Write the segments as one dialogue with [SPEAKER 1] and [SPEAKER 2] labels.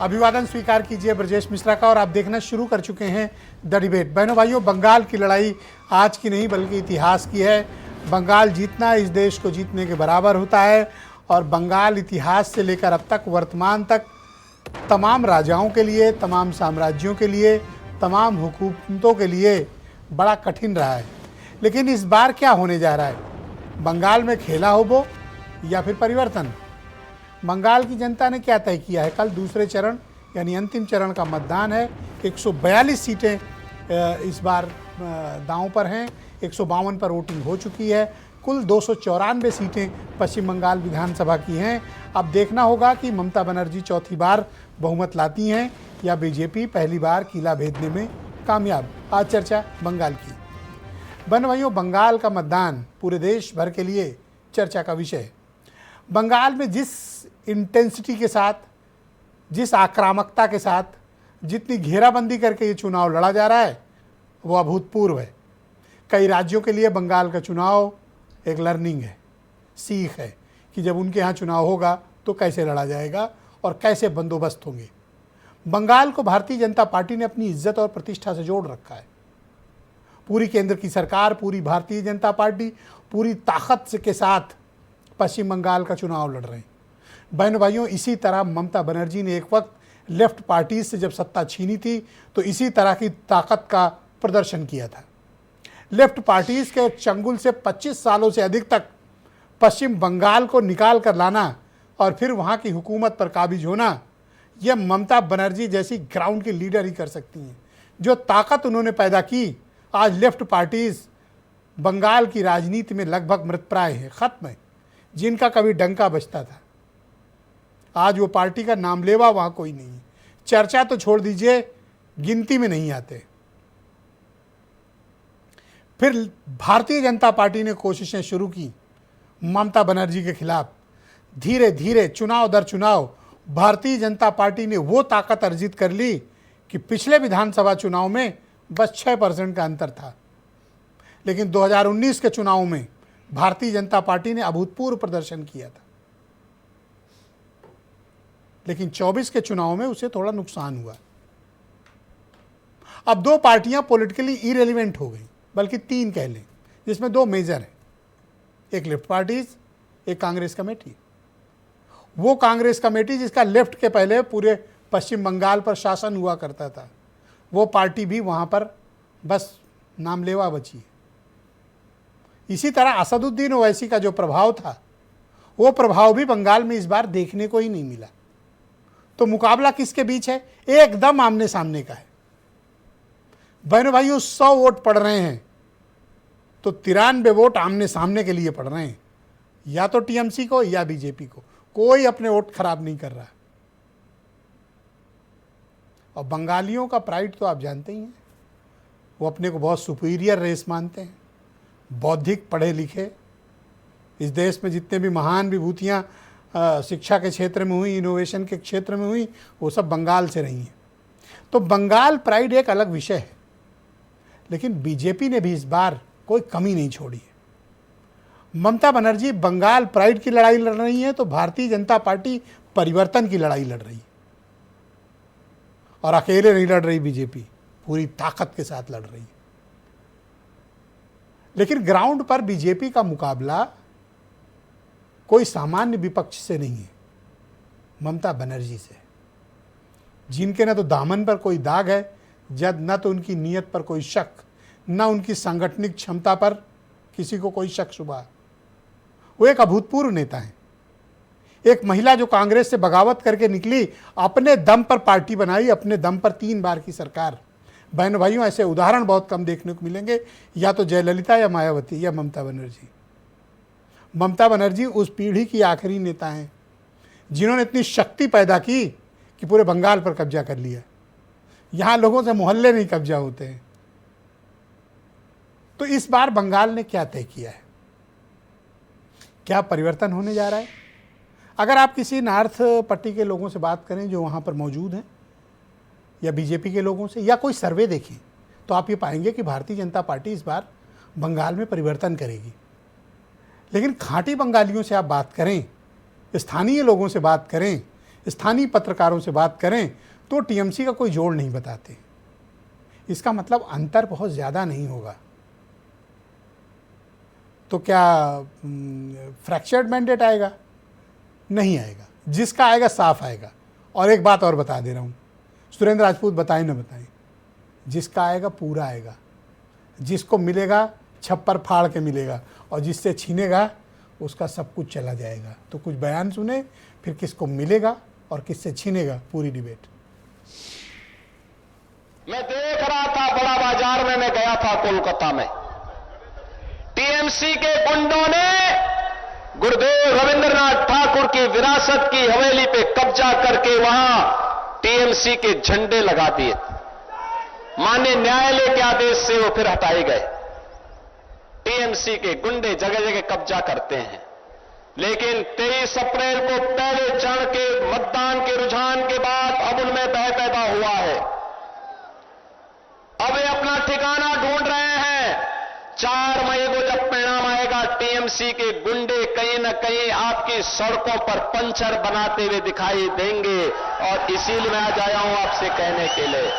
[SPEAKER 1] अभिवादन स्वीकार कीजिए ब्रजेश मिश्रा का और आप देखना शुरू कर चुके हैं द डिबेट। बहनों भाइयों, बंगाल की लड़ाई आज की नहीं बल्कि इतिहास की है। बंगाल जीतना इस देश को जीतने के बराबर होता है और बंगाल इतिहास से लेकर अब तक वर्तमान तक तमाम राजाओं के लिए, तमाम साम्राज्यों के लिए, तमाम हुकूमतों के लिए बड़ा कठिन रहा है। लेकिन इस बार क्या होने जा रहा है? बंगाल में खेला हो वो या फिर परिवर्तन? बंगाल की जनता ने क्या तय किया है? कल दूसरे चरण यानी अंतिम चरण का मतदान है। 142 सीटें इस बार दांव पर हैं। 152 पर वोटिंग हो चुकी है। कुल 294 सीटें पश्चिम बंगाल विधानसभा की हैं। अब देखना होगा कि ममता बनर्जी चौथी बार बहुमत लाती हैं या बीजेपी पहली बार किला भेदने में कामयाब। आज चर्चा बंगाल की। बहनों भाइयों, बंगाल का मतदान पूरे देश भर के लिए चर्चा का विषय है। बंगाल में जिस इंटेंसिटी के साथ, जिस आक्रामकता के साथ, जितनी घेराबंदी करके ये चुनाव लड़ा जा रहा है वो अभूतपूर्व है। कई राज्यों के लिए बंगाल का चुनाव एक लर्निंग है, सीख है कि जब उनके यहाँ चुनाव होगा तो कैसे लड़ा जाएगा और कैसे बंदोबस्त होंगे। बंगाल को भारतीय जनता पार्टी ने अपनी इज्जत और प्रतिष्ठा से जोड़ रखा है। पूरी केंद्र की सरकार, पूरी भारतीय जनता पार्टी पूरी ताकत के साथ पश्चिम बंगाल का चुनाव लड़ रहे हैं। बहनों भाइयों, इसी तरह ममता बनर्जी ने एक वक्त लेफ्ट पार्टी से जब सत्ता छीनी थी तो इसी तरह की ताकत का प्रदर्शन किया था। लेफ्ट पार्टीज के चंगुल से 25 सालों से अधिक तक पश्चिम बंगाल को निकाल कर लाना और फिर वहाँ की हुकूमत पर काबिज होना, यह ममता बनर्जी जैसी ग्राउंड की लीडर ही कर सकती हैं। जो ताकत उन्होंने पैदा की, आज लेफ्ट पार्टीज बंगाल की राजनीति में लगभग मृतप्राय है, ख़त्म है। जिनका कभी डंका बजता था, आज वो पार्टी का नाम लेवा वहाँ कोई नहीं है। चर्चा तो छोड़ दीजिए, गिनती में नहीं आते। फिर भारतीय जनता पार्टी ने कोशिशें शुरू की ममता बनर्जी के खिलाफ। धीरे धीरे चुनाव दर चुनाव भारतीय जनता पार्टी ने वो ताकत अर्जित कर ली कि पिछले विधानसभा चुनाव में बस 6% का अंतर था। लेकिन 2019 के चुनाव में भारतीय जनता पार्टी ने अभूतपूर्व प्रदर्शन किया था। लेकिन 24 के चुनाव में उसे थोड़ा नुकसान हुआ। अब दो पार्टियां पॉलिटिकली इरेलीवेंट हो गई, बल्कि तीन कह लें, जिसमें दो मेजर हैं। एक लेफ्ट पार्टीज, एक कांग्रेस कमेटी। वो कांग्रेस कमेटी जिसका लेफ्ट के पहले पूरे पश्चिम बंगाल पर शासन हुआ करता था, वो पार्टी भी वहाँ पर बस नामलेवा बची है। इसी तरह असदुद्दीन ओवैसी का जो प्रभाव था, वो प्रभाव भी बंगाल में इस बार देखने को ही नहीं मिला। तो मुकाबला किसके बीच है? एकदम आमने सामने का है। बहनों भाइयों, 100 वोट पड़ रहे हैं तो 93 वोट आमने सामने के लिए पड़ रहे हैं, या तो टीएमसी को या बीजेपी को। कोई अपने वोट खराब नहीं कर रहा। और बंगालियों का प्राइड तो आप जानते ही हैं, वो अपने को बहुत सुपीरियर रेस मानते हैं। बौद्धिक, पढ़े लिखे, इस देश में जितने भी महान विभूतियाँ शिक्षा के क्षेत्र में हुई, इनोवेशन के क्षेत्र में हुई, वो सब बंगाल से रही हैं। तो बंगाल प्राइड एक अलग विषय है। लेकिन बीजेपी ने भी इस बार कोई कमी नहीं छोड़ी है। ममता बनर्जी बंगाल प्राइड की लड़ाई लड़ रही है तो भारतीय जनता पार्टी परिवर्तन की लड़ाई लड़ रही है। और अकेले नहीं लड़ रही बीजेपी, पूरी ताकत के साथ लड़ रही है। लेकिन ग्राउंड पर बीजेपी का मुकाबला कोई सामान्य विपक्ष से नहीं है, ममता बनर्जी से, जिनके न तो दामन पर कोई दाग है, जब न तो उनकी नीयत पर कोई शक, न उनकी सांगठनिक क्षमता पर किसी को कोई शक शुबा। वो एक अभूतपूर्व नेता हैं। एक महिला जो कांग्रेस से बगावत करके निकली, अपने दम पर पार्टी बनाई, अपने दम पर 3 बार की सरकार। बहनों भाइयों, ऐसे उदाहरण बहुत कम देखने को मिलेंगे, या तो जयललिता या मायावती या ममता बनर्जी। ममता बनर्जी उस पीढ़ी की आखिरी नेता हैं जिन्होंने इतनी शक्ति पैदा की कि पूरे बंगाल पर कब्जा कर लिया। यहाँ लोगों से मोहल्ले नहीं कब्जा होते हैं। तो इस बार बंगाल ने क्या तय किया है? क्या परिवर्तन होने जा रहा है? अगर आप किसी नॉर्थ पट्टी के लोगों से बात करें जो वहाँ पर मौजूद हैं, या बीजेपी के लोगों से, या कोई सर्वे देखें, तो आप ये पाएंगे कि भारतीय जनता पार्टी इस बार बंगाल में परिवर्तन करेगी। लेकिन खाँटी बंगालियों से आप बात करें, स्थानीय लोगों से बात करें, स्थानीय पत्रकारों से बात करें तो टीएमसी का कोई जोड़ नहीं बताते। इसका मतलब अंतर बहुत ज़्यादा नहीं होगा। तो क्या फ्रैक्चर्ड मैंडेट आएगा? नहीं आएगा। जिसका आएगा साफ आएगा। और एक बात और बता दे रहा हूँ, सुरेंद्र राजपूत बताएं न बताएं, जिसका आएगा पूरा आएगा। जिसको मिलेगा छप्पर फाड़ के मिलेगा, और जिससे छीनेगा उसका सब कुछ चला जाएगा। तो कुछ बयान सुने, फिर किसको मिलेगा और किससे छीनेगा, पूरी डिबेट।
[SPEAKER 2] मैं देख रहा था बड़ा बाजार में, मैं गया था कोलकाता में, टीएमसी के गुंडों ने गुरुदेव रविंद्रनाथ ठाकुर की विरासत की हवेली पे कब्जा करके वहां टीएमसी के झंडे लगा दिए। माननीय न्यायालय के आदेश से वो फिर हटाए गए। टीएमसी के गुंडे जगह जगह कब्जा करते हैं, लेकिन 23 अप्रैल को पहले चरण के मतदान के रुझान के बाद अब उनमें भय पैदा हुआ है। अब वे अपना ठिकाना ढूंढ रहे हैं। 4 मई को जब परिणाम आएगा, टीएमसी के गुंडे कहीं न कहीं आपकी सड़कों पर पंचर बनाते हुए दिखाई देंगे। और इसीलिए मैं आज आया हूं आपसे कहने के लिए,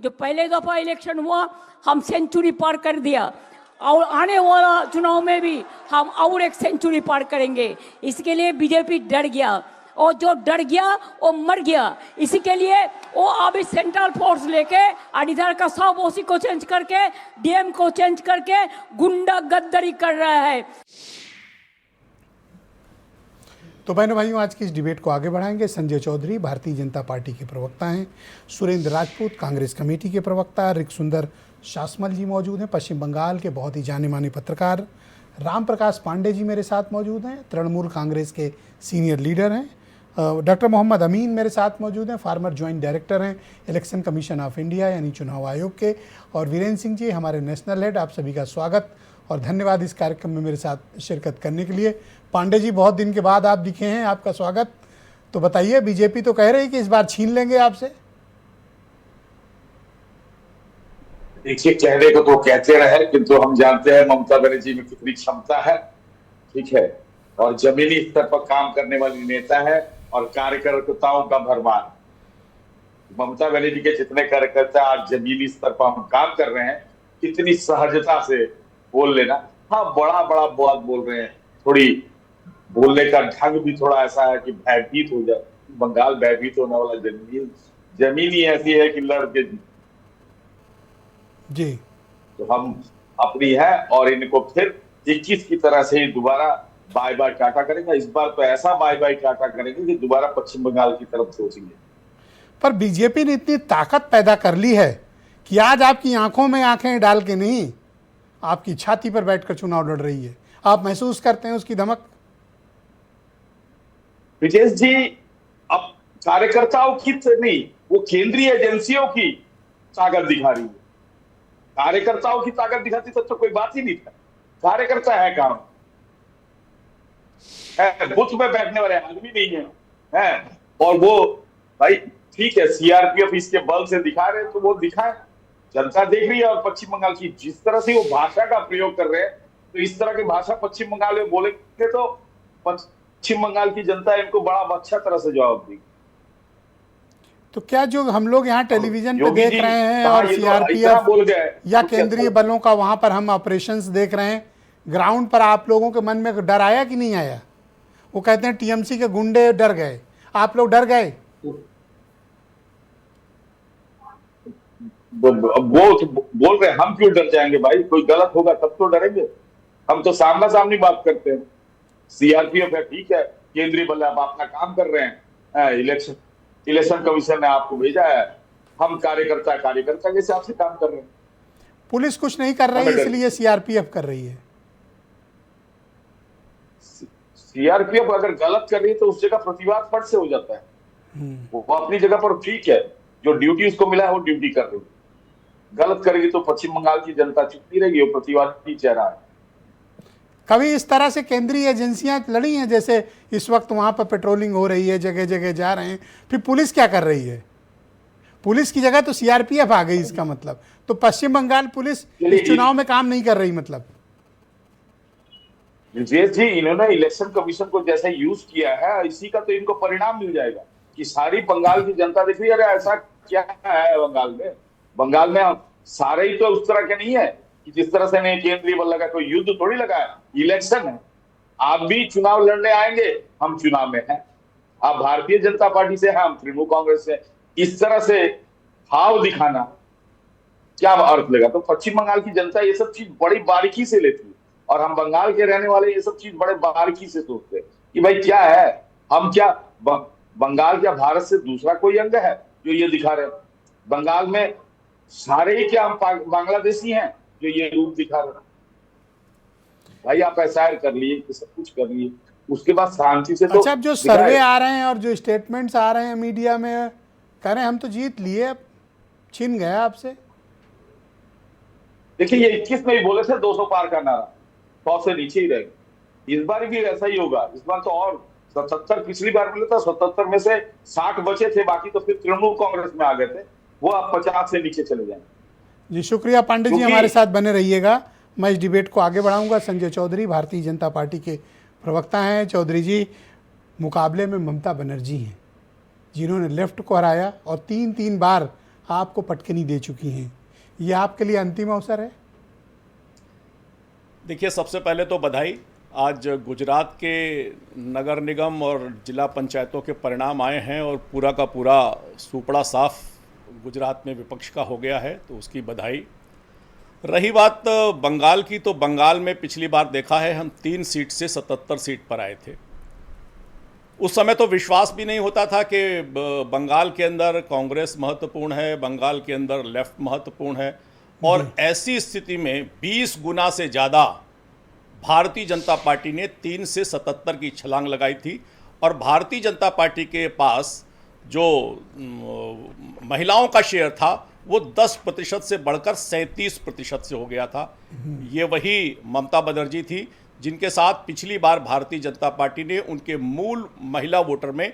[SPEAKER 3] जो पहले दफा इलेक्शन हुआ हम सेंचुरी पार कर दिया, और आने वाला चुनाव में भी हम और एक सेंचुरी पार करेंगे। इसके लिए बीजेपी डर गया, और जो डर गया वो मर गया। इसी के लिए वो अभी सेंट्रल फोर्स लेके और इधर का सब ओसी को चेंज करके, डीएम को चेंज करके गुंडा गद्दारी कर रहा है।
[SPEAKER 1] तो बहनों भाइयों, आज की इस डिबेट को आगे बढ़ाएंगे। संजय चौधरी भारतीय जनता पार्टी के प्रवक्ता हैं, सुरेंद्र राजपूत कांग्रेस कमेटी के प्रवक्ता, रिक सुंदर शासमल जी मौजूद हैं, पश्चिम बंगाल के बहुत ही जाने माने पत्रकार, राम प्रकाश पांडे जी मेरे साथ मौजूद हैं, तृणमूल कांग्रेस के सीनियर लीडर हैं, डॉक्टर मोहम्मद अमीन मेरे साथ मौजूद हैं, फार्मर ज्वाइंट डायरेक्टर हैं इलेक्शन कमीशन ऑफ इंडिया यानी चुनाव आयोग के, और वीरेंद्र सिंह जी हमारे नेशनल हेड। आप सभी का स्वागत और धन्यवाद इस कार्यक्रम में मेरे साथ शिरकत करने के लिए। पांडे जी, बहुत दिन के बाद आप दिखे हैं, आपका स्वागत। तो बताइए, बीजेपी तो कह रही है कि इस बार छीन लेंगे आपसे।
[SPEAKER 4] देखिए, कहने को तो कहते रहे, किंतु हम जानते हैं ममता बनर्जी में कितनी क्षमता है, ठीक है, और जमीनी स्तर पर काम करने वाली नेता है और कार्यकर्ताओं का भरमार। ममता बनर्जी के जितने कार्यकर्ता आज जमीनी स्तर पर हम काम कर रहे हैं, कितनी सहजता से बोल लेना। हाँ, बड़ा बड़ा बहुत बोल रहे हैं, थोड़ी बोलने का ढंग भी थोड़ा ऐसा है कि भयभीत हो जाए। बंगाल भयभीत होने वाला जमीन ही ऐसी है कि लड़के
[SPEAKER 1] जी,
[SPEAKER 4] तो हम अपनी है और इनको फिर 21 की तरह से दोबारा बाय बाय टाटा करेंगे। इस बार तो ऐसा बाय बाय टाटा करेंगे कि दोबारा पश्चिम बंगाल की तरफ सोचेंगे।
[SPEAKER 1] पर बीजेपी ने इतनी ताकत पैदा कर ली है कि आज आपकी आंखों में आंखें डाल के नहीं, आपकी छाती पर बैठकर चुनाव लड़ रही है। आप महसूस करते हैं उसकी धमक?
[SPEAKER 4] विजेश जी, अब कार्यकर्ताओं की नहीं, वो केंद्रीय एजेंसियों की ताकत दिखा रही है। कार्यकर्ताओं की ताकत दिखाती तो कोई बात ही नहीं था। कार्यकर्ता है काम है, बूथ में बैठने वाले आदमी नहीं है, और वो भाई ठीक है, सीआरपीएफ इसके बल से दिखा रहे हैं तो वो दिखाए, जनता देख रही है। और पश्चिम बंगाल की जिस तरह से वो भाषा का प्रयोग कर रहे हैं, तो इस तरह की भाषा पश्चिम बंगाल में बोलेंगे तो पश्चिम बंगाल की जनता इनको बड़ा अच्छा तरह से जवाब देगी।
[SPEAKER 1] तो क्या जो हम लोग यहाँ टेलीविजन पे देख रहे हैं और सीआरपीएफ या केंद्रीय बलों का वहां पर हम ऑपरेशंस देख रहे हैं, ग्राउंड पर आप लोगों के मन में डर आया कि नहीं आया? वो कहते हैं टीएमसी के गुंडे डर गए, आप लोग डर गए?
[SPEAKER 4] वो तो बोल रहे हैं, हम क्यों डर जाएंगे भाई? कोई गलत होगा तब तो डरेंगे। हम तो सामना सामनी बात करते हैं। सीआरपीएफ है, ठीक है, केंद्रीय बल आप अपना काम कर रहे हैं, इलेक्शन कमीशन ने आपको भेजा है, हम कार्यकर्ता के हिसाब से काम कर रहे हैं।
[SPEAKER 1] पुलिस कुछ नहीं कर रही इसलिए सीआरपीएफ कर रही है।
[SPEAKER 4] सीआरपीएफ अगर गलत कर रही है तो उस जगह प्रतिवाद फट से हो जाता है। वो अपनी जगह पर ठीक है, जो ड्यूटी उसको मिला है वो ड्यूटी कर रही है। गलत करेगी तो पश्चिम बंगाल की जनता चुप नहीं रहेगी, वो प्रतिवाद की चेहरा है।
[SPEAKER 1] कभी इस तरह से केंद्रीय एजेंसियां लड़ी हैं, जैसे इस वक्त वहां पर पेट्रोलिंग हो रही है, जगह जगह जा रहे हैं, फिर पुलिस क्या कर रही है? पुलिस की जगह तो सीआरपीएफ आ गई, इसका मतलब तो पश्चिम बंगाल पुलिस इस चुनाव में काम नहीं कर रही। मतलब
[SPEAKER 4] ब्रजेश जी, इन्होंने इलेक्शन कमीशन को जैसे यूज किया है, इसी का तो इनको परिणाम मिल जाएगा कि सारी बंगाल की जनता देख रही है, अरे ऐसा क्या है बंगाल में। बंगाल में हम सारे ही तो उस तरह के नहीं है कि जिस तरह से नहीं केंद्रीय बल लगा, कोई युद्ध थोड़ी लगा है, इलेक्शन है। आप भी चुनाव लड़ने आएंगे, हम चुनाव में हैं। आप भारतीय जनता पार्टी से हैं, हम तृणमूल कांग्रेस से। इस तरह से भाव दिखाना क्या अर्थ लेगा। तो पश्चिम बंगाल की जनता ये सब चीज बड़ी बारीकी से लेती है, और हम बंगाल के रहने वाले ये सब चीज बड़े बारीकी से सोचते हैं कि भाई क्या है, हम क्या बंगाल क्या भारत से दूसरा कोई अंग है जो ये दिखा रहे हैं। बंगाल में सारे ही क्या हम बांग्लादेशी हैं जो ये रूप दिखा रहे हैं। भाई आप एसआईआर कर लिए, सब कुछ कर लिए, उसके बाद शांति से तो
[SPEAKER 1] अच्छा, अब जो सर्वे आ रहे हैं और जो स्टेटमेंट्स आ रहे हैं मीडिया में, कह रहे हैं हम तो जीत लिए, अब छीन गया आपसे।
[SPEAKER 4] देखिए, ये 21 में भी बोले थे 200 पार का नारा, 100 से नीचे ही रहेगा। इस बार भी ऐसा ही होगा। इस बार तो और 77, पिछली बार मिला था 77 में से 60 बचे थे, बाकी तो फिर तृणमूल कांग्रेस में आ गए थे, वो अब 50 से नीचे चले जाएंगे।
[SPEAKER 1] जी शुक्रिया पांडे जी, हमारे साथ बने रहिएगा। मैं इस डिबेट को आगे बढ़ाऊंगा। संजय चौधरी भारतीय जनता पार्टी के प्रवक्ता हैं। चौधरी जी, मुकाबले में ममता बनर्जी हैं जिन्होंने लेफ्ट को हराया और 3 बार आपको पटकनी दे चुकी हैं। ये आपके लिए अंतिम अवसर है?
[SPEAKER 5] देखिए, सबसे पहले तो बधाई। आज गुजरात के नगर निगम और जिला पंचायतों के परिणाम आए हैं और पूरा का पूरा सुपड़ा साफ गुजरात में विपक्ष का हो गया है, तो उसकी बधाई। रही बात बंगाल की, तो बंगाल में पिछली बार देखा है हम 3 सीट से 77 सीट पर आए थे। उस समय तो विश्वास भी नहीं होता था कि बंगाल के अंदर कांग्रेस महत्वपूर्ण है, बंगाल के अंदर लेफ्ट महत्वपूर्ण है, और ऐसी स्थिति में 20 गुना से ज़्यादा भारतीय जनता पार्टी ने 3 से 77 की छलांग लगाई थी। और भारतीय जनता पार्टी के पास जो महिलाओं का शेयर था वो 10% से बढ़कर 37% से हो गया था। ये वही ममता बनर्जी थी जिनके साथ पिछली बार भारतीय जनता पार्टी ने उनके मूल महिला वोटर में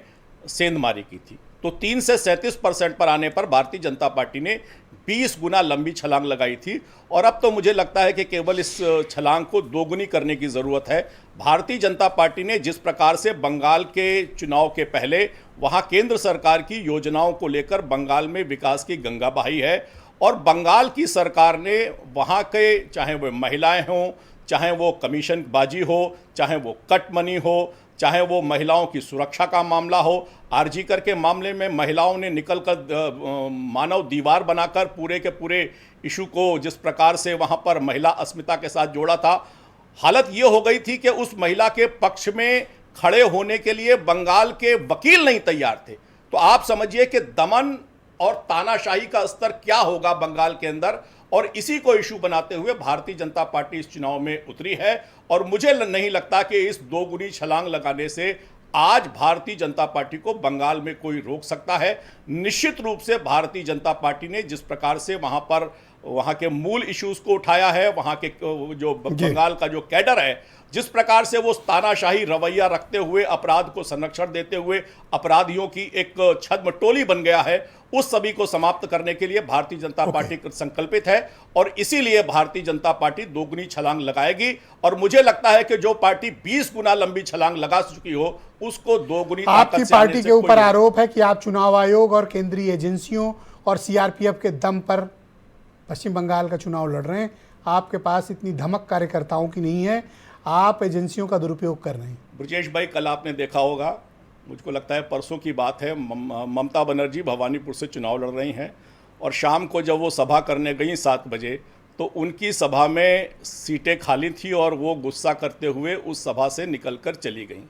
[SPEAKER 5] सेंधमारी की थी। तो 3 से 37% पर आने पर भारतीय जनता पार्टी ने 20 गुना लंबी छलांग लगाई थी। और अब तो मुझे लगता है कि केवल इस छलांग को दोगुनी करने की ज़रूरत है। भारतीय जनता पार्टी ने जिस प्रकार से बंगाल के चुनाव के पहले वहाँ केंद्र सरकार की योजनाओं को लेकर बंगाल में विकास की गंगा बहाई है, और बंगाल की सरकार ने वहाँ के, चाहे वो महिलाएं हों, चाहे वो कमीशनबाजी हो, चाहे वो कट मनी हो, चाहे वो महिलाओं की सुरक्षा का मामला हो, आरजी कर के मामले में महिलाओं ने निकलकर मानव दीवार बनाकर पूरे के पूरे इशू को जिस प्रकार से वहाँ पर महिला अस्मिता के साथ जोड़ा था। हालत ये हो गई थी कि उस महिला के पक्ष में खड़े होने के लिए बंगाल के वकील नहीं तैयार थे। तो आप समझिए कि दमन और तानाशाही का स्तर क्या होगा बंगाल के अंदर, और इसी को इशू बनाते हुए भारतीय जनता पार्टी इस चुनाव में उतरी है। और मुझे नहीं लगता कि इस दोगुनी छलांग लगाने से आज भारतीय जनता पार्टी को बंगाल में कोई रोक सकता है। निश्चित रूप से भारतीय जनता पार्टी ने जिस प्रकार से वहाँ के मूल इश्यूज को उठाया है, वहाँ के जो बंगाल का जो कैडर है, जिस प्रकार से वो तानाशाही रवैया रखते हुए, अपराध को संरक्षण देते हुए अपराधियों की एक छद्म टोली बन गया है, उस सभी को समाप्त करने के लिए भारतीय जनता पार्टी संकल्पित है। और इसीलिए भारतीय जनता पार्टी दोगुनी छलांग लगाएगी। और मुझे लगता है कि जो पार्टी 20 गुना लंबी छलांग लगा चुकी हो उसको दोगुनी
[SPEAKER 1] आपकी पार्टी के ऊपर आरोप है कि आप चुनाव आयोग और केंद्रीय एजेंसियों और सीआरपीएफ के दम पर पश्चिम बंगाल का चुनाव लड़ रहे हैं। आपके पास इतनी धमक कार्यकर्ताओं की नहीं है, आप एजेंसियों का दुरुपयोग कर रहे हैं।
[SPEAKER 5] ब्रजेश भाई, कल आपने देखा होगा, मुझको लगता है परसों की बात है, ममता बनर्जी भवानीपुर से चुनाव लड़ रही हैं, और शाम को जब वो सभा करने गई 7 बजे, तो उनकी सभा में सीटें खाली थी और वो गुस्सा करते हुए उस सभा से निकलकर चली गई।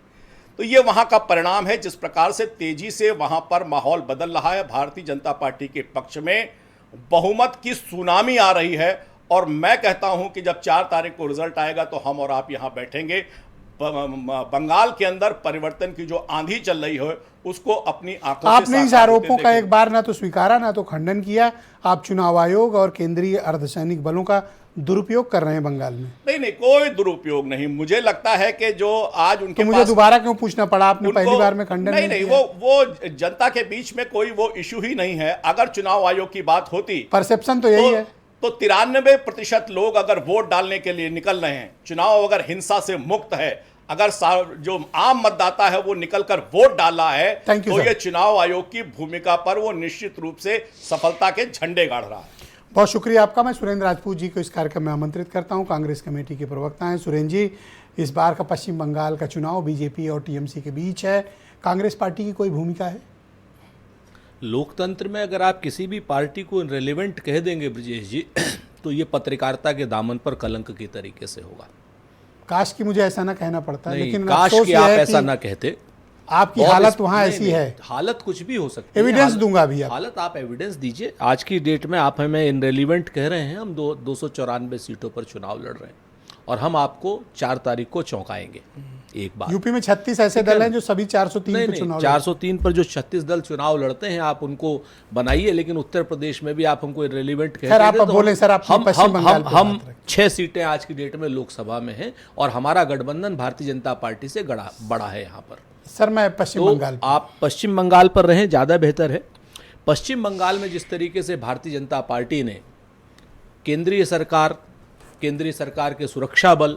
[SPEAKER 5] तो ये वहाँ का परिणाम है, जिस प्रकार से तेज़ी से वहाँ पर माहौल बदल रहा है। भारतीय जनता पार्टी के पक्ष में बहुमत की सुनामी आ रही है, और मैं कहता हूं कि जब 4 तारीख को रिजल्ट आएगा तो हम और आप यहां बैठेंगे। बंगाल के अंदर परिवर्तन की जो आंधी चल रही है उसको अपनी आंखों से
[SPEAKER 1] आपने इस आरोपों का एक बार ना तो स्वीकारा ना तो खंडन किया। आप चुनाव आयोग और केंद्रीय अर्धसैनिक बलों का दुरुपयोग कर रहे हैं बंगाल में।
[SPEAKER 5] नहीं, कोई दुरुपयोग नहीं। मुझे लगता है कि जो आज उनके
[SPEAKER 1] मुझे दोबारा क्यों पूछना पड़ा, आपने पहली बार में खंडन
[SPEAKER 5] नहीं, वो जनता के बीच में कोई वो इशू ही नहीं है। अगर चुनाव आयोग की बात होती,
[SPEAKER 1] परसेप्शन तो यही है।
[SPEAKER 5] तो 93% लोग अगर वोट डालने के लिए निकल रहे हैं, चुनाव अगर हिंसा से मुक्त है, अगर जो आम मतदाता है वो निकलकर वोट डाला है,
[SPEAKER 1] Thank you,
[SPEAKER 5] तो
[SPEAKER 1] sir.
[SPEAKER 5] ये चुनाव आयोग की भूमिका पर वो निश्चित रूप से सफलता के झंडे गाड़ रहा है।
[SPEAKER 1] बहुत शुक्रिया आपका। मैं सुरेंद्र राजपूत जी को इस कार्यक्रम में आमंत्रित करता हूं। कांग्रेस कमेटी के प्रवक्ता हैं सुरेंद्र जी। इस बार का पश्चिम बंगाल का चुनाव बीजेपी और टीएमसी के बीच है। कांग्रेस पार्टी की कोई भूमिका है?
[SPEAKER 6] लोकतंत्र में अगर आप किसी भी पार्टी को इनरेलीवेंट कह देंगे ब्रजेश जी, तो ये पत्रकारिता के दामन पर कलंक के तरीके से होगा।
[SPEAKER 1] काश कि मुझे ऐसा ना कहना पड़ता,
[SPEAKER 6] नहीं,
[SPEAKER 1] लेकिन
[SPEAKER 6] काश
[SPEAKER 1] अफसोस
[SPEAKER 6] कि
[SPEAKER 1] ये
[SPEAKER 6] आप
[SPEAKER 1] है
[SPEAKER 6] ऐसा
[SPEAKER 1] कि
[SPEAKER 6] ना कहते।
[SPEAKER 1] आपकी
[SPEAKER 6] बहुत
[SPEAKER 1] हालत
[SPEAKER 6] इस-
[SPEAKER 1] वहां
[SPEAKER 6] नहीं,
[SPEAKER 1] ऐसी
[SPEAKER 6] नहीं,
[SPEAKER 1] है।
[SPEAKER 6] हालत कुछ भी हो सकती है।
[SPEAKER 1] एविडेंस दूंगा अभी आप।
[SPEAKER 6] हालत आप एविडेंस दीजिए। आज की डेट में आप हमें इनरेलीवेंट कह रहे हैं। हम 294 सीटों पर चुनाव लड़ रहे हैं और हम आपको 4 तारीख को चौंकाएंगे। एक बार
[SPEAKER 1] यूपी में 36 ऐसे दल हैं जो सभी 403 पे चुनाव लड़ रहे हैं।
[SPEAKER 6] 403 पर जो 36 दल चुनाव लड़ते हैं आप उनको बनाइए, लेकिन उत्तर प्रदेश में भी आप हमको इररिलेवेंट कहते हैं।
[SPEAKER 1] खैर, आप अब बोलें सर, आप पश्चिम बंगाल पे
[SPEAKER 6] हम
[SPEAKER 1] बात रखें।
[SPEAKER 6] 6 सीटें आज की डेट में लोकसभा में हैं और हमारा गठबंधन भारतीय जनता पार्टी से बड़ा है यहाँ पर।
[SPEAKER 1] सर मैं पश्चिम
[SPEAKER 6] तो
[SPEAKER 1] बंगाल पे।
[SPEAKER 6] आप पश्चिम बंगाल पर रहें, ज़्यादा बेहतर है। पश्चिम बंगाल में जिस तरीके से भारतीय जनता पार्टी ने केंद्रीय सरकार के सुरक्षा बल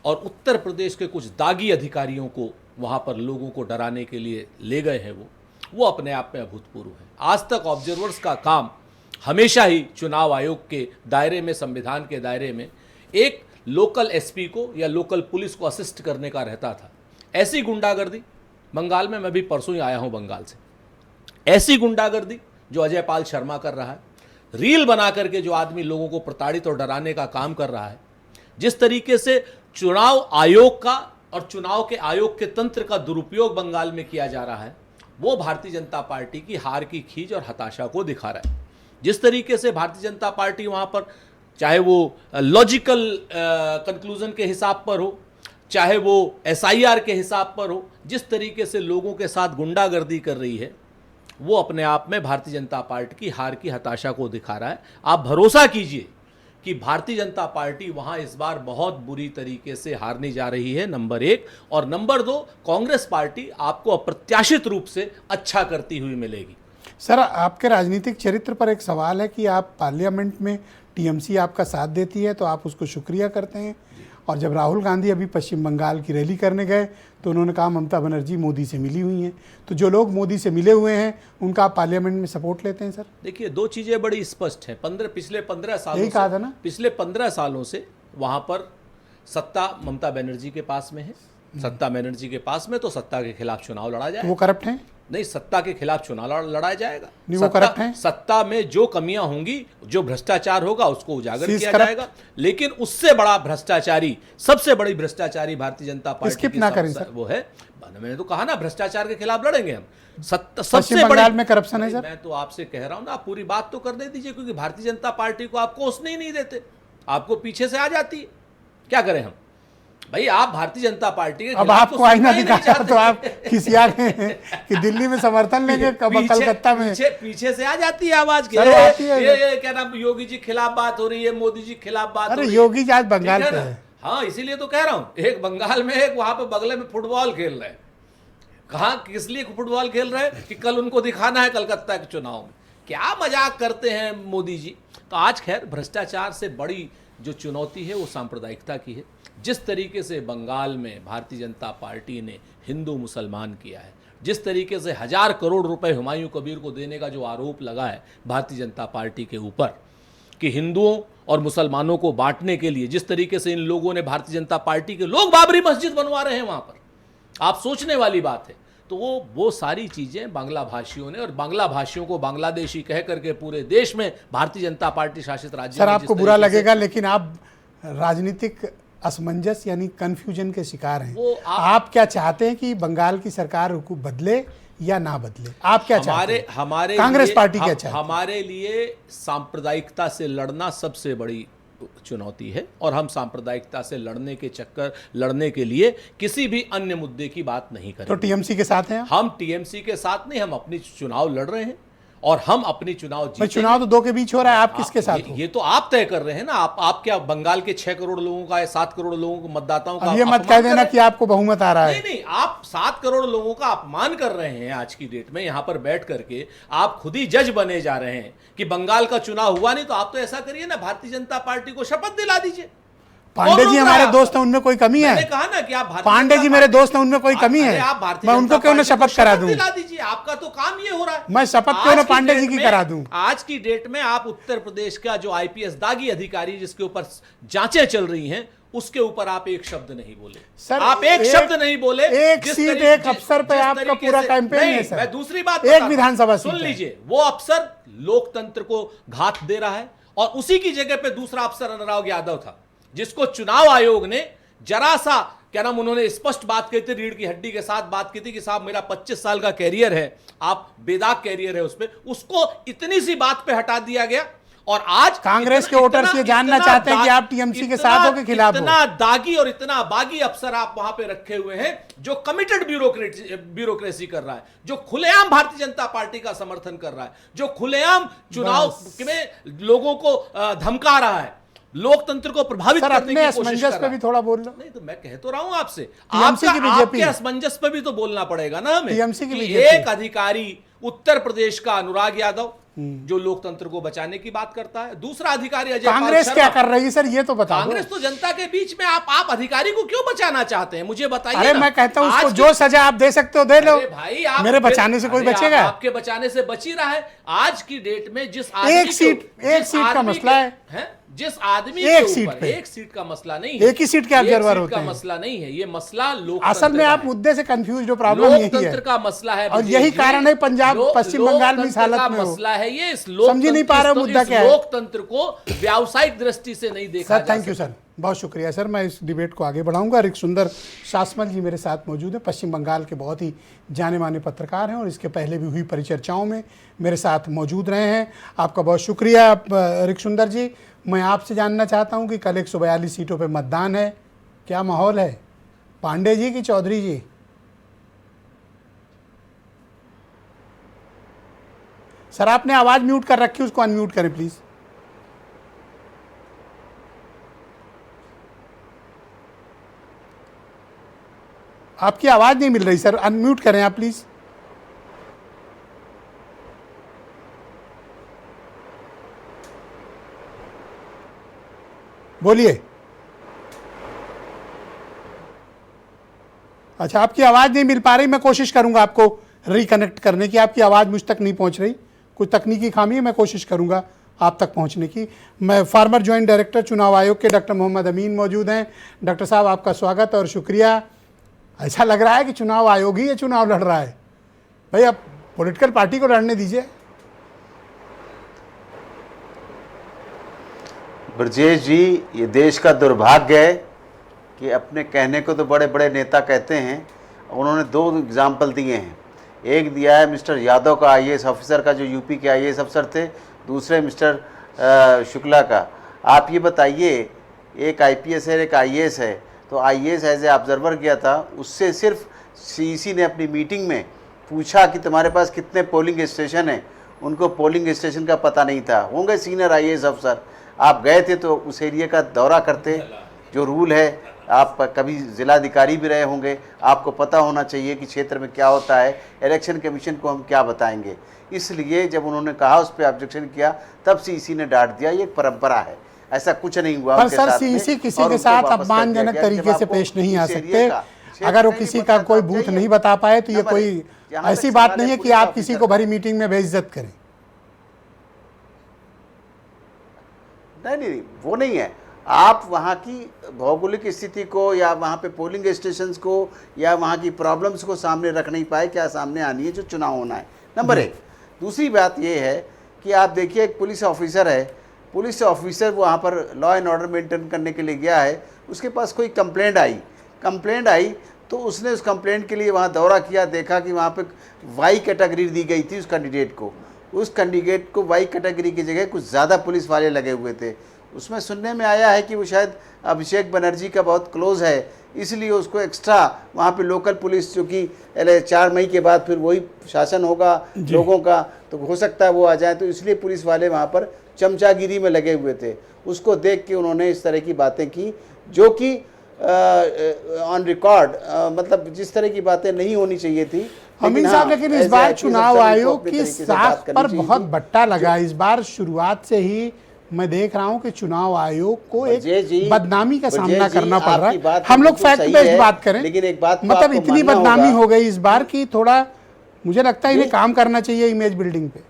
[SPEAKER 6] और उत्तर प्रदेश के कुछ दागी अधिकारियों को वहाँ पर लोगों को डराने के लिए ले गए हैं, वो अपने आप में अभूतपूर्व है। आज तक ऑब्जर्वर्स का काम हमेशा ही चुनाव आयोग के दायरे में, संविधान के दायरे में एक लोकल एसपी को या लोकल पुलिस को असिस्ट करने का रहता था। ऐसी गुंडागर्दी बंगाल में, मैं भी परसों ही आया हूँ बंगाल से, ऐसी गुंडागर्दी जो अजय पाल शर्मा कर रहा है, रील बना करके जो आदमी लोगों को प्रताड़ित और डराने का काम कर रहा है, जिस तरीके से चुनाव आयोग का और चुनाव के आयोग के तंत्र का दुरुपयोग बंगाल में किया जा रहा है, वो भारतीय जनता पार्टी की हार की खींच और हताशा को दिखा रहा है। जिस तरीके से भारतीय जनता पार्टी वहाँ पर, चाहे वो लॉजिकल कंक्लूजन के हिसाब पर हो, चाहे वो एसआईआर के हिसाब पर हो, जिस तरीके से लोगों के साथ गुंडागर्दी कर रही है, वो अपने आप में भारतीय जनता पार्टी की हार की हताशा को दिखा रहा है। आप भरोसा कीजिए कि भारतीय जनता पार्टी वहां इस बार बहुत बुरी तरीके से हारने जा रही है, नंबर 1। और नंबर 2, कांग्रेस पार्टी आपको अप्रत्याशित रूप से अच्छा करती हुई मिलेगी।
[SPEAKER 1] सर, आपके राजनीतिक चरित्र पर एक सवाल है कि आप पार्लियामेंट में टीएमसी आपका साथ देती है तो आप उसको शुक्रिया करते हैं, और जब राहुल गांधी अभी पश्चिम बंगाल की रैली करने गए तो उन्होंने कहा ममता बनर्जी मोदी से मिली हुई हैं। तो जो लोग मोदी से मिले हुए हैं उनका आप पार्लियामेंट में सपोर्ट लेते हैं? सर
[SPEAKER 6] देखिए, 2 चीज़ें बड़ी स्पष्ट हैं। पिछले 15 सालों
[SPEAKER 1] यही कहा था ना?
[SPEAKER 6] पिछले 15 सालों से वहाँ पर सत्ता ममता बनर्जी के पास में है। सत्ता बनर्जी के पास में, तो सत्ता के खिलाफ चुनाव लड़ा जाए।
[SPEAKER 1] वो करप्ट हैं?
[SPEAKER 6] नहीं, सत्ता के खिलाफ चुनाव लड़ा जाएगा।
[SPEAKER 1] नहीं, वो करप्ट हैं?
[SPEAKER 6] सत्ता में जो कमियां होंगी, जो भ्रष्टाचार होगा, उसको उजागर
[SPEAKER 1] She's
[SPEAKER 6] किया
[SPEAKER 1] corrupt?
[SPEAKER 6] जाएगा। लेकिन उससे बड़ा भ्रष्टाचारी, सबसे बड़ी भ्रष्टाचारी भारतीय जनता पार्टी
[SPEAKER 1] Skip
[SPEAKER 6] की
[SPEAKER 1] ना करें सर।
[SPEAKER 6] वो है, मैंने तो कहा ना, भ्रष्टाचार के खिलाफ लड़ेंगे हम।
[SPEAKER 1] पश्चिम
[SPEAKER 6] सबसे
[SPEAKER 1] बंगाल
[SPEAKER 6] बड़ी
[SPEAKER 1] में करप्शन है सर?
[SPEAKER 6] मैं तो आपसे कह रहा हूं ना, आप पूरी बात तो कर दे दीजिए, क्योंकि भारतीय जनता पार्टी को आप कोसने ही नहीं देते, आपको पीछे से आ जाती है। क्या करें हम भाई? आप भारतीय जनता पार्टी के
[SPEAKER 1] अब
[SPEAKER 6] खिलाफ
[SPEAKER 1] आपको
[SPEAKER 6] तो
[SPEAKER 1] आईना
[SPEAKER 6] सुनना ही
[SPEAKER 1] दिखा
[SPEAKER 6] नहीं चाहते।
[SPEAKER 1] तो आप खिसिया गए हैं कि दिल्ली में समर्थन लेंगे, कब कलकत्ता में?
[SPEAKER 6] पीछे से आ जाती है आवाज की।
[SPEAKER 1] सर, वो आती है।
[SPEAKER 6] ये क्या नाम, योगी जी खिलाफ बात हो रही है, मोदी जी खिलाफ बात हो
[SPEAKER 1] अरे
[SPEAKER 6] रही है।
[SPEAKER 1] योगी जी आज बंगाल
[SPEAKER 6] ठीक
[SPEAKER 1] पे
[SPEAKER 6] ना?
[SPEAKER 1] है।
[SPEAKER 6] हाँ, इसीलिए तो कह रहा हूँ, एक बंगाल में, एक वहां पे बगले में फुटबॉल खेल रहे हैं। कहाँ, किस लिए फुटबॉल खेल रहे हैं? कि कल उनको दिखाना है कलकत्ता के चुनाव में। क्या मजाक करते हैं मोदी जी। तो आज खैर, भ्रष्टाचार से बड़ी जो चुनौती है वो सांप्रदायिकता की है। जिस तरीके से बंगाल में भारतीय जनता पार्टी ने हिंदू मुसलमान किया है, जिस तरीके से 1000 करोड़ रुपए हुमायूं कबीर को देने का जो आरोप लगा है भारतीय जनता पार्टी के ऊपर, कि हिंदुओं और मुसलमानों को बांटने के लिए जिस तरीके से इन लोगों ने, भारतीय जनता पार्टी के लोग बाबरी मस्जिद बनवा रहे हैं वहां पर, आप सोचने वाली बात है। तो वो सारी चीजें बांग्ला भाषियों ने, और बांग्ला भाषियों को बांग्लादेशी कह करके पूरे देश में भारतीय जनता पार्टी शासित राज्य
[SPEAKER 1] सर
[SPEAKER 6] में
[SPEAKER 1] आपको बुरा लगेगा, लेकिन आप राजनीतिक असमंजस यानी कंफ्यूजन के शिकार हैं।
[SPEAKER 6] वो
[SPEAKER 1] आप क्या चाहते हैं कि बंगाल की सरकार बदले या ना बदले? आप क्या चाहते हैं?
[SPEAKER 6] हमारे
[SPEAKER 1] कांग्रेस
[SPEAKER 6] लिए-
[SPEAKER 1] पार्टी क्या चाहती है?
[SPEAKER 6] हमारे लिए सांप्रदायिकता से लड़ना सबसे बड़ी चुनौती है, और हम सांप्रदायिकता से लड़ने के लिए किसी भी अन्य मुद्दे की बात नहीं
[SPEAKER 1] तो
[SPEAKER 6] करेंगे।
[SPEAKER 1] टीएमसी के साथ हैं आप?
[SPEAKER 6] हम टीएमसी के साथ नहीं, हम अपनी चुनाव लड़ रहे हैं और हम अपनी चुनाव
[SPEAKER 1] भाई
[SPEAKER 6] जीतेंगे।
[SPEAKER 1] चुनाव तो दो के बीच हो रहा है, आप किसके साथ हो?
[SPEAKER 6] ये तो आप तय कर रहे हैं ना। आप क्या बंगाल के 6 करोड़ लोगों का या 7 करोड़ लोगों को मतदाताओं का
[SPEAKER 1] अब ये मत
[SPEAKER 6] अपमान
[SPEAKER 1] कह
[SPEAKER 6] कर
[SPEAKER 1] देना
[SPEAKER 6] रहे हैं?
[SPEAKER 1] कि आपको बहुमत आ रहा है।
[SPEAKER 6] नहीं, आप 7 करोड़ लोगों का अपमान कर रहे हैं आज की डेट में यहां पर बैठ करके। आप खुद ही जज बने जा रहे हैं कि बंगाल का चुनाव हुआ नहीं, तो आप तो ऐसा करिए ना, भारतीय जनता पार्टी को शपथ दिला दीजिए।
[SPEAKER 1] पांडे जी हमारे दोस्त हैं, उनमें कोई कमी
[SPEAKER 6] मैंने
[SPEAKER 1] है?
[SPEAKER 6] कहा ना कि आप भारतीय
[SPEAKER 1] पांडे
[SPEAKER 6] जनता
[SPEAKER 1] जी मेरे
[SPEAKER 6] पार्टी-
[SPEAKER 1] दोस्त हैं, उनमें कोई कमी
[SPEAKER 6] अरे
[SPEAKER 1] है?
[SPEAKER 6] आप भारतीय
[SPEAKER 1] मैं
[SPEAKER 6] जनता
[SPEAKER 1] उनको क्यों ना
[SPEAKER 6] पार्टी को
[SPEAKER 1] शपथ करा दूं?
[SPEAKER 6] दिला दीजिए, आपका तो काम ये हो रहा है।
[SPEAKER 1] मैं शपथ क्यों ना
[SPEAKER 6] आज की
[SPEAKER 1] पांडे जी
[SPEAKER 6] डेट
[SPEAKER 1] की
[SPEAKER 6] में-
[SPEAKER 1] करा दूं?
[SPEAKER 6] आज की डेट में आप उत्तर प्रदेश का जो आईपीएस दागी अधिकारी जिसके ऊपर जांचें चल रही हैं, उसके ऊपर आप एक शब्द नहीं बोले।
[SPEAKER 1] सर,
[SPEAKER 6] आप एक शब्द नहीं बोले।
[SPEAKER 1] एक
[SPEAKER 6] जिस
[SPEAKER 1] सीट,
[SPEAKER 6] तरीके-
[SPEAKER 1] एक अफसर पे
[SPEAKER 6] जिस
[SPEAKER 1] आपका
[SPEAKER 6] तरीके
[SPEAKER 1] पूरा
[SPEAKER 6] से-
[SPEAKER 1] कैंपेन
[SPEAKER 6] नहीं,
[SPEAKER 1] है सर।
[SPEAKER 6] मैं दूसरी बात
[SPEAKER 1] एक
[SPEAKER 6] बताता हूं।
[SPEAKER 1] विधानसभा
[SPEAKER 6] सुन
[SPEAKER 1] सीट है।
[SPEAKER 6] लीजिए, वो अफसर लोकतंत्र को घात दे रहा है, और उसी की जगह पे दूसरा अफसर अनुराग यादव था, जिसको चुनाव आयोग ने जरा सा, क्या नाम, उन्होंने स्पष्ट बात कही थी, रीढ़ की हड्डी के साथ बात की थी कि साहब मेरा 25 साल का कैरियर है, आप बेदाग कैरियर है उस पर, उसको इतनी सी बात पे हटा दिया गया। और आज
[SPEAKER 1] कांग्रेस के वोटर्स ये जानना चाहते हैं कि आप टीएमसी के साथ हो कि खिलाफ हो?
[SPEAKER 6] इतना दागी और इतना बागी अफसर आप वहां पे रखे हुए हैं, जो कमिटेड ब्यूरोक्रेसी कर रहा है, जो खुलेआम भारतीय जनता पार्टी का समर्थन कर रहा है, जो खुलेआम चुनाव में लोगों को धमका रहा है, लोकतंत्र को प्रभावित
[SPEAKER 1] सर
[SPEAKER 6] करने
[SPEAKER 1] अपने
[SPEAKER 6] की कोशिश
[SPEAKER 1] असमंजस
[SPEAKER 6] कर
[SPEAKER 1] पे
[SPEAKER 6] रहा
[SPEAKER 1] भी
[SPEAKER 6] है।
[SPEAKER 1] थोड़ा बोल लो।
[SPEAKER 6] नहीं तो मैं कह तो रहा हूं आपसे,
[SPEAKER 1] टीएमसी की बीजेपी।
[SPEAKER 6] आपके असमंजस पे भी तो बोलना पड़ेगा ना हमें।
[SPEAKER 1] टीएमसी की
[SPEAKER 6] कि
[SPEAKER 1] बीजेपी।
[SPEAKER 6] एक अधिकारी उत्तर प्रदेश का अनुराग यादव, जो लोकतंत्र को बचाने की बात करता है, दूसरा अधिकारी अजय पाल
[SPEAKER 1] कांग्रेस
[SPEAKER 6] शर्मा।
[SPEAKER 1] क्या कर रही है सर, ये तो बता दो।
[SPEAKER 6] कांग्रेस तो जनता के बीच में, आप अधिकारी को क्यों बचाना चाहते हैं, मुझे बताइए
[SPEAKER 1] अरे
[SPEAKER 6] ना।
[SPEAKER 1] मैं कहता हूं उसको
[SPEAKER 6] आज
[SPEAKER 1] जो सजा आप दे सकते हो दे लो।
[SPEAKER 6] अरे भाई, आप
[SPEAKER 1] मेरे बचाने से कोई
[SPEAKER 6] अरे
[SPEAKER 1] बचेगा?
[SPEAKER 6] आपके बचाने से बच ही रहा है। आज की डेट में जिस आदमी
[SPEAKER 1] एक सीट का मसला है।
[SPEAKER 6] जिस आदमी
[SPEAKER 1] एक
[SPEAKER 6] के
[SPEAKER 1] सीट
[SPEAKER 6] ऊपर
[SPEAKER 1] पे।
[SPEAKER 6] एक सीट का मसला नहीं है,
[SPEAKER 1] एक ही सीट के ऑब्जर्वर होते हैं।
[SPEAKER 6] मसला नहीं है, ये मसला लोकतंत्र
[SPEAKER 1] असल में
[SPEAKER 6] का
[SPEAKER 1] आप
[SPEAKER 6] है।
[SPEAKER 1] मुद्दे से कंफ्यूज हो, प्रॉब्लम यही
[SPEAKER 6] लोकतंत्र
[SPEAKER 1] है।
[SPEAKER 6] का मसला है
[SPEAKER 1] और
[SPEAKER 6] विजय
[SPEAKER 1] यही
[SPEAKER 6] जी।
[SPEAKER 1] कारण है पंजाब, पश्चिम बंगाल में इस
[SPEAKER 6] लोकतंत्र
[SPEAKER 1] हालत
[SPEAKER 6] का
[SPEAKER 1] में हो।
[SPEAKER 6] मसला है ये। इस
[SPEAKER 1] समझ ही नहीं पा रहे हो मुद्दा क्या है।
[SPEAKER 6] लोकतंत्र को व्यावसायिक दृष्टि से नहीं देखा
[SPEAKER 1] सर थैंक यू सर, बहुत शुक्रिया सर। मैं इस डिबेट को आगे बढ़ाऊंगा। रिक सुंदर शासमल जी मेरे साथ मौजूद हैं, पश्चिम बंगाल के बहुत ही जाने माने पत्रकार हैं और इसके पहले भी हुई परिचर्चाओं में मेरे साथ मौजूद रहे हैं। आपका बहुत शुक्रिया रिक सुंदर जी। मैं आपसे जानना चाहता हूं कि कल 142 सीटों पे मतदान है, क्या माहौल है, पांडे जी की चौधरी जी? सर आपने आवाज़ म्यूट कर रखी, उसको अनम्यूट करें प्लीज़। आपकी आवाज़ नहीं मिल रही सर, अनम्यूट करें आप प्लीज़। बोलिए। अच्छा, आपकी आवाज़ नहीं मिल पा रही, मैं कोशिश करूंगा आपको रिकनेक्ट करने की। आपकी आवाज़ मुझ तक नहीं पहुंच रही, कुछ तकनीकी खामी है, मैं कोशिश करूंगा आप तक पहुंचने की। मैं फार्मर ज्वाइंट डायरेक्टर चुनाव आयोग के डॉक्टर मोहम्मद अमीन मौजूद हैं। डॉक्टर साहब आपका स्वागत और शुक्रिया। ऐसा लग रहा है कि चुनाव आयोग ही ये चुनाव लड़ रहा है। भाई आप पॉलिटिकल पार्टी को लड़ने दीजिए।
[SPEAKER 7] ब्रजेश जी, ये देश का दुर्भाग्य है कि अपने कहने को तो बड़े बड़े नेता कहते हैं, उन्होंने 2 एग्जाम्पल दिए हैं। एक दिया है मिस्टर यादव का, आईएएस ऑफिसर का, जो यूपी के आईएएस अफसर थे, दूसरे मिस्टर शुक्ला का। आप ये बताइए, एक आईपीएस है, एक आईएएस है, तो आईएएस एज ए ऑब्जर्वर गया था, उससे सिर्फ सीईसी ने अपनी मीटिंग में पूछा कि तुम्हारे पास कितने पोलिंग स्टेशन हैं, उनको पोलिंग स्टेशन का पता नहीं था। होंगे सीनियर आईएएस अफसर, आप गए थे तो उस एरिया का दौरा करते। जो रूल है, आप कभी जिलाधिकारी भी रहे होंगे, आपको पता होना चाहिए कि क्षेत्र में क्या होता है। इलेक्शन कमीशन को हम क्या बताएंगे। इसलिए जब उन्होंने कहा, उस पर ऑब्जेक्शन किया, तब सीईसी ने डांट दिया। ये एक परंपरा है, ऐसा कुछ नहीं हुआ
[SPEAKER 1] पर
[SPEAKER 7] उनके
[SPEAKER 1] सर
[SPEAKER 7] साथ में,
[SPEAKER 1] सीईसी किसी
[SPEAKER 7] और
[SPEAKER 1] के
[SPEAKER 7] उनको
[SPEAKER 1] साथ
[SPEAKER 7] वापस कर दिया
[SPEAKER 1] अपमानजनक
[SPEAKER 7] गया।
[SPEAKER 1] तरीके
[SPEAKER 7] जब
[SPEAKER 1] से
[SPEAKER 7] आपको
[SPEAKER 1] पेश नहीं आ
[SPEAKER 7] उस
[SPEAKER 1] सकते।
[SPEAKER 7] एरिया का क्षेत्र
[SPEAKER 1] अगर वो
[SPEAKER 7] नहीं
[SPEAKER 1] किसी
[SPEAKER 7] पता
[SPEAKER 1] का कोई
[SPEAKER 7] तो
[SPEAKER 1] बूथ
[SPEAKER 7] जाइए।
[SPEAKER 1] नहीं बता पाए तो ये
[SPEAKER 7] नंबर
[SPEAKER 1] कोई
[SPEAKER 7] एक, जहाँ
[SPEAKER 1] ऐसी
[SPEAKER 7] तक
[SPEAKER 1] बात
[SPEAKER 7] सवाल
[SPEAKER 1] नहीं है
[SPEAKER 7] है
[SPEAKER 1] कि
[SPEAKER 7] पुलिस
[SPEAKER 1] आप किसी को
[SPEAKER 7] ऑफिसर
[SPEAKER 1] भरी मीटिंग में बेइज्जत करें।
[SPEAKER 7] नहीं, वो नहीं है। आप वहाँ की भौगोलिक स्थिति को, या वहाँ पे पोलिंग स्टेशंस को, या वहाँ की प्रॉब्लम्स को सामने रख नहीं पाए। क्या सामने आनी है, जो चुनाव होना है, नंबर 1। दूसरी बात ये है कि आप देखिए, एक पुलिस ऑफिसर है, पुलिस ऑफिसर वहाँ पर लॉ एंड ऑर्डर मेंटेन करने के लिए गया है, उसके पास कोई कंप्लेंट आई तो उसने उस कंप्लेंट के लिए वहाँ दौरा किया, देखा कि वहाँ पे वाई कैटेगरी दी गई थी उस कैंडिडेट को। उस कैंडिडेट को वाई कैटेगरी की जगह कुछ ज़्यादा पुलिस वाले लगे हुए थे। उसमें सुनने में आया है कि वो शायद अभिषेक बनर्जी का बहुत क्लोज है, इसलिए उसको एक्स्ट्रा वहाँ पे लोकल पुलिस, जो कि 4 मई के बाद फिर वही शासन होगा लोगों का, तो हो सकता है वो आ जाए, तो इसलिए पुलिस वाले वहाँ पर चमचागिरी में लगे हुए थे। उसको देख के उन्होंने इस तरह की बातें की जो कि ऑन रिकॉर्ड, मतलब जिस तरह की बातें नहीं होनी चाहिए थी।
[SPEAKER 1] अमीन साहब, लेकिन इस बार चुनाव आयोग की साख पर बहुत बट्टा लगा। इस बार शुरुआत से ही मैं देख रहा हूं कि चुनाव आयोग को एक बदनामी का सामना करना पड़ रहा है। हम लोग फैक्ट बेस्ड बात करें,
[SPEAKER 7] लेकिन एक बात
[SPEAKER 1] मतलब इतनी बदनामी हो गई इस बार की, थोड़ा मुझे लगता है इन्हें काम करना चाहिए इमेज बिल्डिंग पे।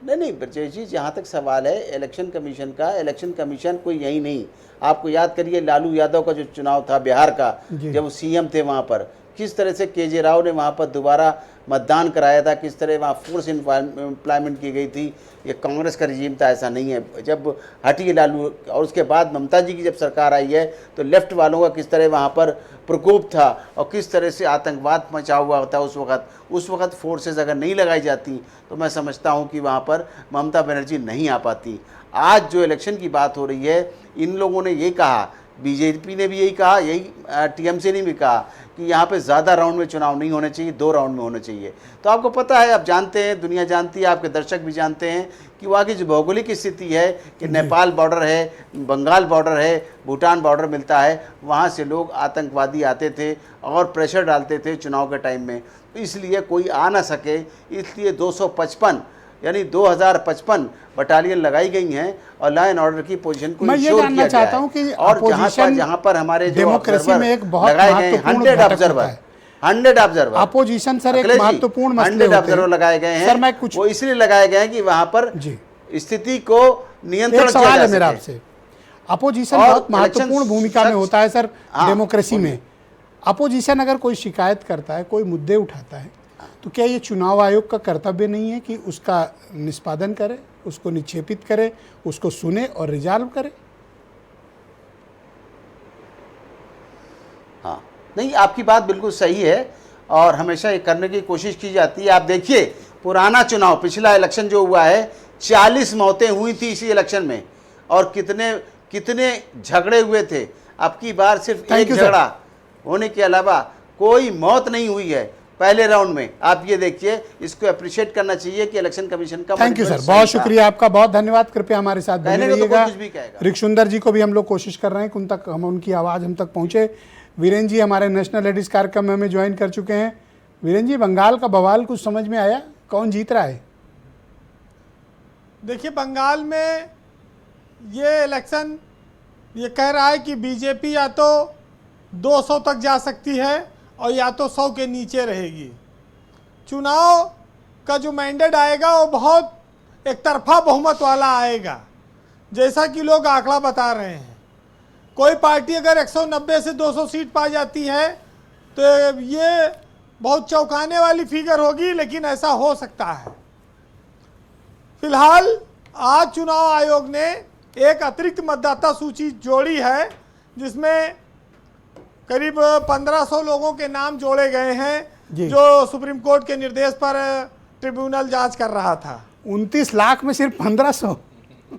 [SPEAKER 7] नहीं ब्रजेश जी, जहाँ तक सवाल है इलेक्शन कमीशन का, इलेक्शन कमीशन कोई यही नहीं। आपको याद करिए लालू यादव का जो चुनाव था बिहार का, जब वो सीएम थे, वहाँ पर किस तरह से केजे राव ने वहाँ पर दोबारा मतदान कराया था, किस तरह वहाँ फोर्स एम्प्लॉयमेंट की गई थी। ये कांग्रेस का रिजीम था, ऐसा नहीं है। जब हटी लालू और उसके बाद ममता जी की जब सरकार आई है, तो लेफ्ट वालों का किस तरह वहाँ पर प्रकोप था और किस तरह से आतंकवाद मचा हुआ था उस वक़्त फोर्सेस अगर नहीं लगाई जाती तो मैं समझता हूँ कि वहाँ पर ममता बनर्जी नहीं आ पाती। आज जो इलेक्शन की बात हो रही है, इन लोगों ने ये कहा, बीजेपी ने भी यही कहा, यही टीएमसी ने भी कहा कि यहाँ पे ज़्यादा राउंड में चुनाव नहीं होने चाहिए, 2 राउंड में होने चाहिए। तो आपको पता है, आप जानते हैं, दुनिया जानती है, आपके दर्शक भी जानते हैं कि वहाँ की जो भौगोलिक स्थिति है कि नेपाल बॉर्डर है, बंगाल बॉर्डर है, भूटान बॉर्डर मिलता है, वहाँ से लोग आतंकवादी आते थे और प्रेशर डालते थे चुनाव के टाइम में, तो इसलिए कोई आ ना सके, इसलिए 255 यानी 2055 बटालियन लगाई गई हैं और लॉ एंड ऑर्डर की पोजीशन को
[SPEAKER 1] मैं ये जानना चाहता हूं कि
[SPEAKER 7] और जहां पर हमारे
[SPEAKER 1] डेमोक्रेसी में एक बहुत महत्वपूर्ण
[SPEAKER 7] 100 ऑब्जर्वर
[SPEAKER 1] अपोजिशन सर एक महत्वपूर्ण मसले
[SPEAKER 7] 100 ऑब्जर्वर लगाए गए हैं।
[SPEAKER 1] सर मैं कुछ
[SPEAKER 7] वो इसलिए लगाए गए हैं कि वहां पर स्थिति को नियंत्रण किया जा सके।
[SPEAKER 1] सवाल है मेरा आपसे, अपोजिशन बहुत महत्वपूर्ण भूमिका में होता है सर डेमोक्रेसी में। अपोजिशन अगर कोई शिकायत करता है, कोई मुद्दे उठाता है, तो क्या ये चुनाव आयोग का कर्तव्य नहीं है कि उसका निष्पादन करे, उसको निक्षेपित करे, उसको सुने और रिजॉल्व करे?
[SPEAKER 7] हाँ, नहीं, आपकी बात बिल्कुल सही है और हमेशा ये करने की कोशिश की जाती है। आप देखिए पुराना चुनाव, पिछला इलेक्शन जो हुआ है, 40 मौतें हुई थी इसी इलेक्शन में और कितने झगड़े हुए थे। अब की बार सिर्फ एक झगड़ा होने के अलावा कोई मौत नहीं हुई है पहले राउंड में। आप ये देखिए, इसको अप्रिशिएट करना चाहिए कि इलेक्शन कमीशन का।
[SPEAKER 1] थैंक यू सर, बहुत शुक्रिया आपका, बहुत धन्यवाद। कृपया हमारे साथ बने रहिएगा। रिक्शुंदर जी को भी हम लोग कोशिश कर रहे हैं कि उनकी आवाज़ हम तक पहुँचे। वीरेन जी हमारे नेशनल लेडीज़ कार्यक्रम में हमें ज्वाइन कर चुके हैं। वीरेन जी, बंगाल का बवाल कुछ समझ में आया, कौन जीत रहा है?
[SPEAKER 8] देखिए, बंगाल में ये इलेक्शन ये कह रहा है कि बीजेपी या तो 200 तक जा सकती है और या तो 100 के नीचे रहेगी। चुनाव का जो मैंडेट आएगा वो बहुत एक तरफा बहुमत वाला आएगा, जैसा कि लोग आंकड़ा बता रहे हैं। कोई पार्टी अगर 190 से 200 सीट पा जाती है तो ये बहुत चौंकाने वाली फिगर होगी, लेकिन ऐसा हो सकता है। फिलहाल आज चुनाव आयोग ने एक अतिरिक्त मतदाता सूची जोड़ी है, जिसमें करीब 1500 लोगों के नाम जोड़े गए हैं जो सुप्रीम कोर्ट के निर्देश पर ट्रिब्यूनल जांच कर रहा था।
[SPEAKER 1] 29 लाख में सिर्फ 1500?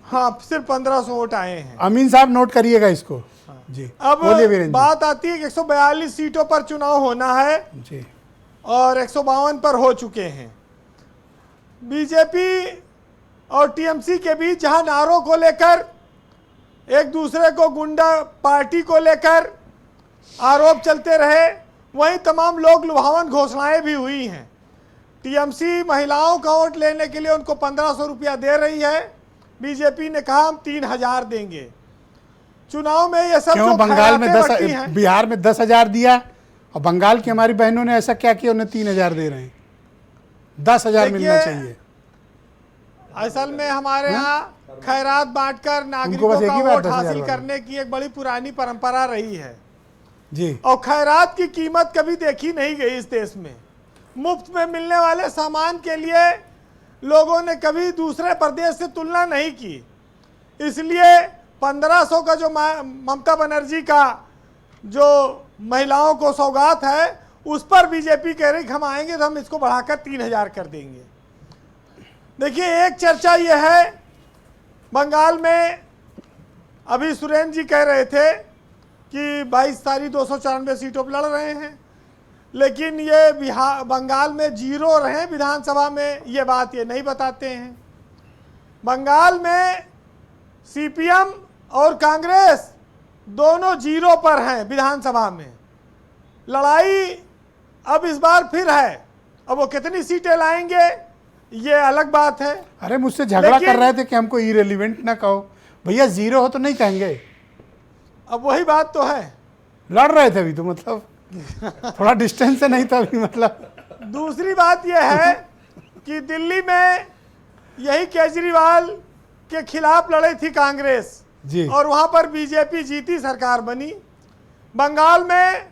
[SPEAKER 8] हाँ, सिर्फ 1500 वोट आए हैं।
[SPEAKER 1] अमीन साहब नोट करिएगा इसको। जी,
[SPEAKER 8] अब बात आती है कि 142 सीटों पर चुनाव होना है जी, और 152 पर हो चुके हैं। बीजेपी और टीएमसी के बीच जहां नारों को लेकर, एक दूसरे को गुंडा पार्टी को लेकर आरोप चलते रहे, वहीं तमाम लोग लुभावन घोषणाएं भी हुई हैं। टीएमसी महिलाओं का वोट लेने के लिए उनको 1500 रुपया दे रही है, बीजेपी ने कहा हम 3000 देंगे। चुनाव में ये सब
[SPEAKER 1] क्यों बंगाल में 10, बिहार में 10,000 दिया और बंगाल की हमारी बहनों ने ऐसा क्या किया, उन्हें 3000 दे रहे हैं? 10,000 मिलना चाहिए।
[SPEAKER 8] असल में हमारे यहाँ खैरात बांटकर नागरिकों का वोट हासिल करने की एक बड़ी पुरानी परंपरा रही है
[SPEAKER 1] जी,
[SPEAKER 8] और खैरात की कीमत कभी देखी नहीं गई इस देश में। मुफ्त में मिलने वाले सामान के लिए लोगों ने कभी दूसरे प्रदेश से तुलना नहीं की, इसलिए 1500 का जो ममता बनर्जी का जो महिलाओं को सौगात है, उस पर बीजेपी कह रही हम आएंगे तो हम इसको बढ़ाकर 3000 कर देंगे। देखिए, एक चर्चा ये है बंगाल में, अभी सुरेंद्र जी कह रहे थे कि 22 तारीख 294 सीटों पर लड़ रहे हैं, लेकिन ये बिहार बंगाल में जीरो रहे विधानसभा में, ये बात ये नहीं बताते हैं। बंगाल में सीपीएम और कांग्रेस दोनों जीरो पर हैं विधानसभा में। लड़ाई अब इस बार फिर है, अब वो कितनी सीटें लाएंगे ये अलग बात है।
[SPEAKER 1] अरे मुझसे झगड़ा कर रहे थे कि हमको इरेलीवेंट ना कहो, भैया जीरो हो तो नहीं कहेंगे।
[SPEAKER 8] अब वही बात तो है,
[SPEAKER 1] लड़ रहे थे अभी तो, मतलब थोड़ा डिस्टेंस से नहीं था अभी, मतलब।
[SPEAKER 8] दूसरी बात यह है कि दिल्ली में यही केजरीवाल के खिलाफ लड़ी थी कांग्रेस
[SPEAKER 1] जी।
[SPEAKER 8] और वहां पर बीजेपी जीती, सरकार बनी। बंगाल में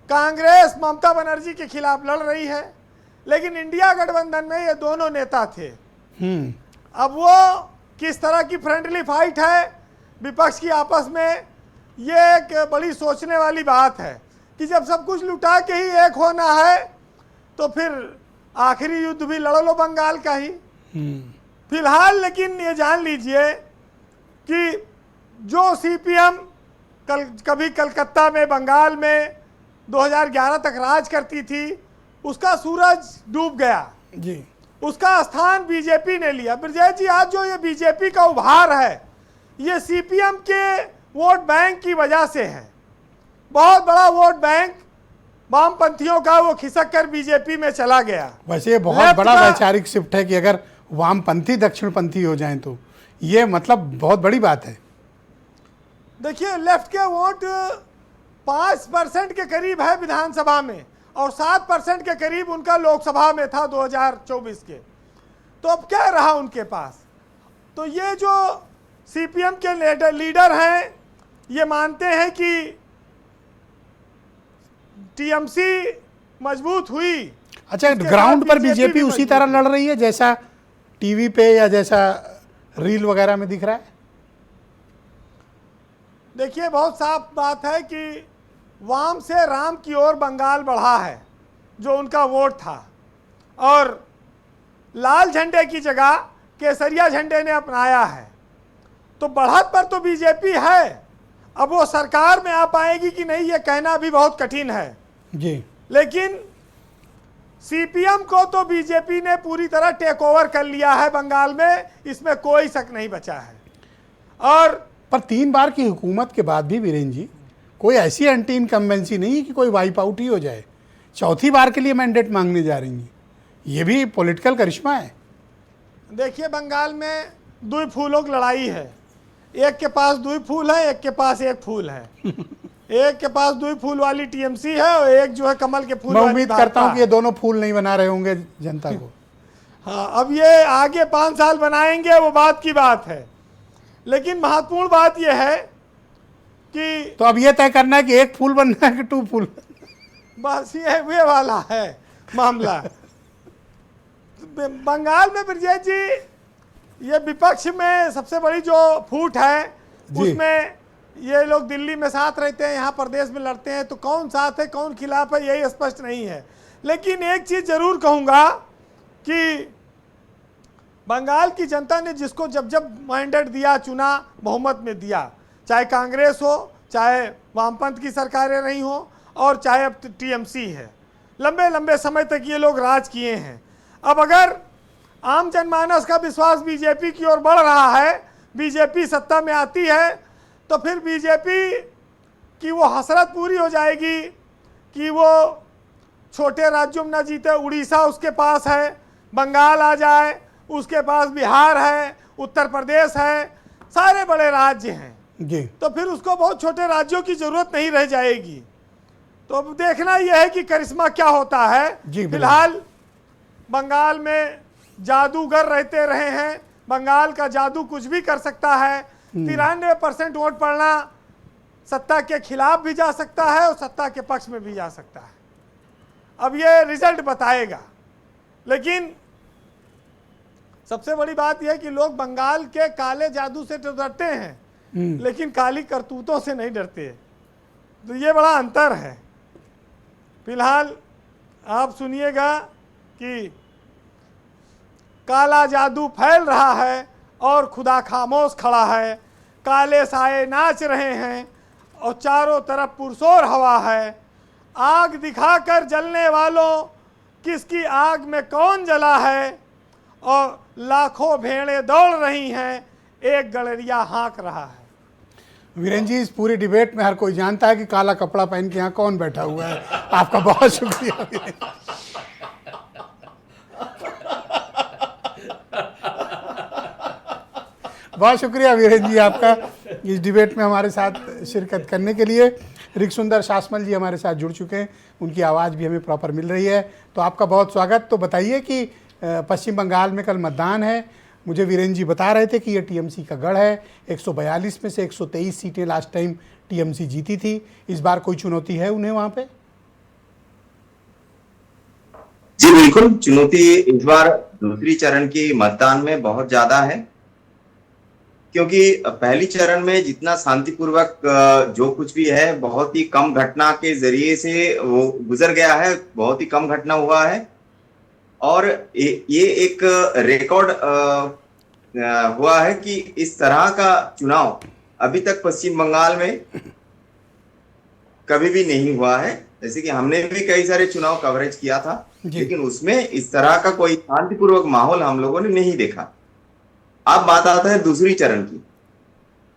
[SPEAKER 8] कांग्रेस ममता बनर्जी के खिलाफ लड़ रही है, लेकिन इंडिया गठबंधन में ये दोनों नेता थे। अब वो किस तरह की फ्रेंडली फाइट है विपक्ष की आपस में, ये एक बड़ी सोचने वाली बात है कि जब सब कुछ लुटा के ही एक होना है तो फिर आखिरी युद्ध भी लड़ लो बंगाल का ही। फिलहाल लेकिन ये जान लीजिए कि जो सीपीएम कभी कलकत्ता में, बंगाल में 2011 तक राज करती थी, उसका सूरज डूब गया
[SPEAKER 1] जी।
[SPEAKER 8] उसका स्थान बीजेपी ने लिया। ब्रजेश जी, आज जो ये बीजेपी का उभार है ये सीपीएम के वोट बैंक की वजह से है। बहुत बड़ा वोट बैंक वामपंथियों का वो खिसक कर बीजेपी में चला गया।
[SPEAKER 1] वैसे ये बहुत बड़ा वैचारिक शिफ्ट है कि अगर वामपंथी दक्षिणपंथी हो जाएं तो ये मतलब बहुत बड़ी बात है।
[SPEAKER 8] देखिए, लेफ्ट के वोट 5% के करीब है विधानसभा में और 7% के करीब उनका लोकसभा में था 2024 के। तो अब क्या रहा उनके पास? तो ये जो सीपीएम के लीडर हैं ये मानते हैं कि टीएमसी मजबूत हुई।
[SPEAKER 1] अच्छा, ग्राउंड पर बीजेपी उसी तरह लड़ रही है जैसा टीवी पे या जैसा रील वगैरह में दिख रहा है?
[SPEAKER 8] देखिए, बहुत साफ बात है कि वाम से राम की ओर बंगाल बढ़ा है जो उनका वोट था, और लाल झंडे की जगह केसरिया झंडे ने अपनाया है। तो बढ़त पर तो बीजेपी है। अब वो सरकार में आ पाएगी कि नहीं ये कहना भी बहुत कठिन है
[SPEAKER 1] जी।
[SPEAKER 8] लेकिन सीपीएम को तो बीजेपी ने पूरी तरह टेक ओवर कर लिया है बंगाल में, इसमें कोई शक नहीं बचा है। और
[SPEAKER 1] पर 3 बार की हुकूमत के बाद भी वीरेंद्र जी कोई ऐसी एंटी इनकम्बेंसी नहीं है कि कोई वाइप आउट ही हो जाए। चौथी बार के लिए मैंडेट मांगने जा रही हैं, ये भी पॉलिटिकल करिश्मा है।
[SPEAKER 8] देखिए, बंगाल में 2 फूलों की लड़ाई है। एक के पास 2 फूल है, एक के पास 1 फूल है। एक के पास 2 फूल वाली टीएमसी है और एक जो है कमल के फूल।
[SPEAKER 1] मैं उम्मीद करता हूं कि ये दोनों फूल नहीं बना रहे होंगे जनता को।
[SPEAKER 8] हाँ, अब ये आगे 5 साल बनाएंगे वो बात की बात है, लेकिन महत्वपूर्ण बात यह है कि
[SPEAKER 1] तो अब ये तय करना है कि 1 फूल बनना है कि 2 फूल।
[SPEAKER 8] बस ये वाला है मामला। बंगाल में ब्रजेश जी ये विपक्ष में सबसे बड़ी जो फूट है उसमें ये लोग दिल्ली में साथ रहते हैं, यहाँ प्रदेश में लड़ते हैं, तो कौन साथ है कौन खिलाफ है यही स्पष्ट नहीं है। लेकिन एक चीज जरूर कहूँगा कि बंगाल की जनता ने जिसको जब जब मैंडेट दिया, चुना, बहुमत में दिया, चाहे कांग्रेस हो, चाहे वामपंथ की सरकारें रही हो और चाहे अब टीएमसी है, लंबे लंबे समय तक ये लोग राज किए हैं। अब अगर आम जनमानस का विश्वास बीजेपी की ओर बढ़ रहा है, बीजेपी सत्ता में आती है, तो फिर बीजेपी की वो हसरत पूरी हो जाएगी कि वो छोटे राज्यों में न जीते। उड़ीसा उसके पास है, बंगाल आ जाए, उसके पास बिहार है, उत्तर प्रदेश है, सारे बड़े राज्य हैं
[SPEAKER 1] जी।
[SPEAKER 8] तो फिर उसको बहुत छोटे राज्यों की जरूरत नहीं रह जाएगी। तो अब देखना यह है कि करिश्मा क्या होता है। फिलहाल बंगाल में जादूगर रहते रहे हैं, बंगाल का जादू कुछ भी कर सकता है। 93% वोट पड़ना सत्ता के खिलाफ भी जा सकता है और सत्ता के पक्ष में भी जा सकता है। अब ये रिजल्ट बताएगा। लेकिन सबसे बड़ी बात यह है कि लोग बंगाल के काले जादू से तो डरते हैं, लेकिन काली करतूतों से नहीं डरते। तो ये बड़ा अंतर है। फिलहाल आप सुनिएगा कि काला जादू फैल रहा है और खुदा खामोश खड़ा है। काले साए नाच रहे हैं और चारों तरफ पुरसोर हवा है। आग दिखाकर जलने वालों, किसकी आग में कौन जला है? और लाखों भेड़ें दौड़ रही हैं, एक गड़रिया हाँक रहा है।
[SPEAKER 1] वीरेन जी, इस पूरी डिबेट में हर कोई जानता है कि काला कपड़ा पहन के यहाँ कौन बैठा हुआ है। आपका बहुत शुक्रिया वीरेन। बहुत शुक्रिया वीरेन जी आपका इस डिबेट में हमारे साथ शिरकत करने के लिए। ऋगसुंदर शासमल जी हमारे साथ जुड़ चुके हैं, उनकी आवाज़ भी हमें प्रॉपर मिल रही है, तो आपका बहुत स्वागत। तो बताइए कि पश्चिम बंगाल में कल मतदान है। मुझे वीरेन जी बता रहे थे कि ये टीएमसी का गढ़ है। 142 में से 123 सीटें लास्ट टाइम टीएमसी जीती थी। इस बार कोई चुनौती है उन्हें वहाँ पे?
[SPEAKER 9] जी बिल्कुल, चुनौती इस बार दूसरी चरण की मतदान में बहुत ज्यादा है, क्योंकि पहली चरण में जितना शांतिपूर्वक जो कुछ भी है बहुत ही कम घटना के जरिए से वो गुजर गया है, बहुत ही कम घटना हुआ है। और ये एक रिकॉर्ड हुआ है कि इस तरह का चुनाव अभी तक पश्चिम बंगाल में कभी भी नहीं हुआ है। जैसे कि हमने भी कई सारे चुनाव कवरेज किया था, लेकिन उसमें इस तरह का कोई शांतिपूर्वक माहौल हम लोगों ने नहीं देखा। अब बात आता है दूसरी चरण की।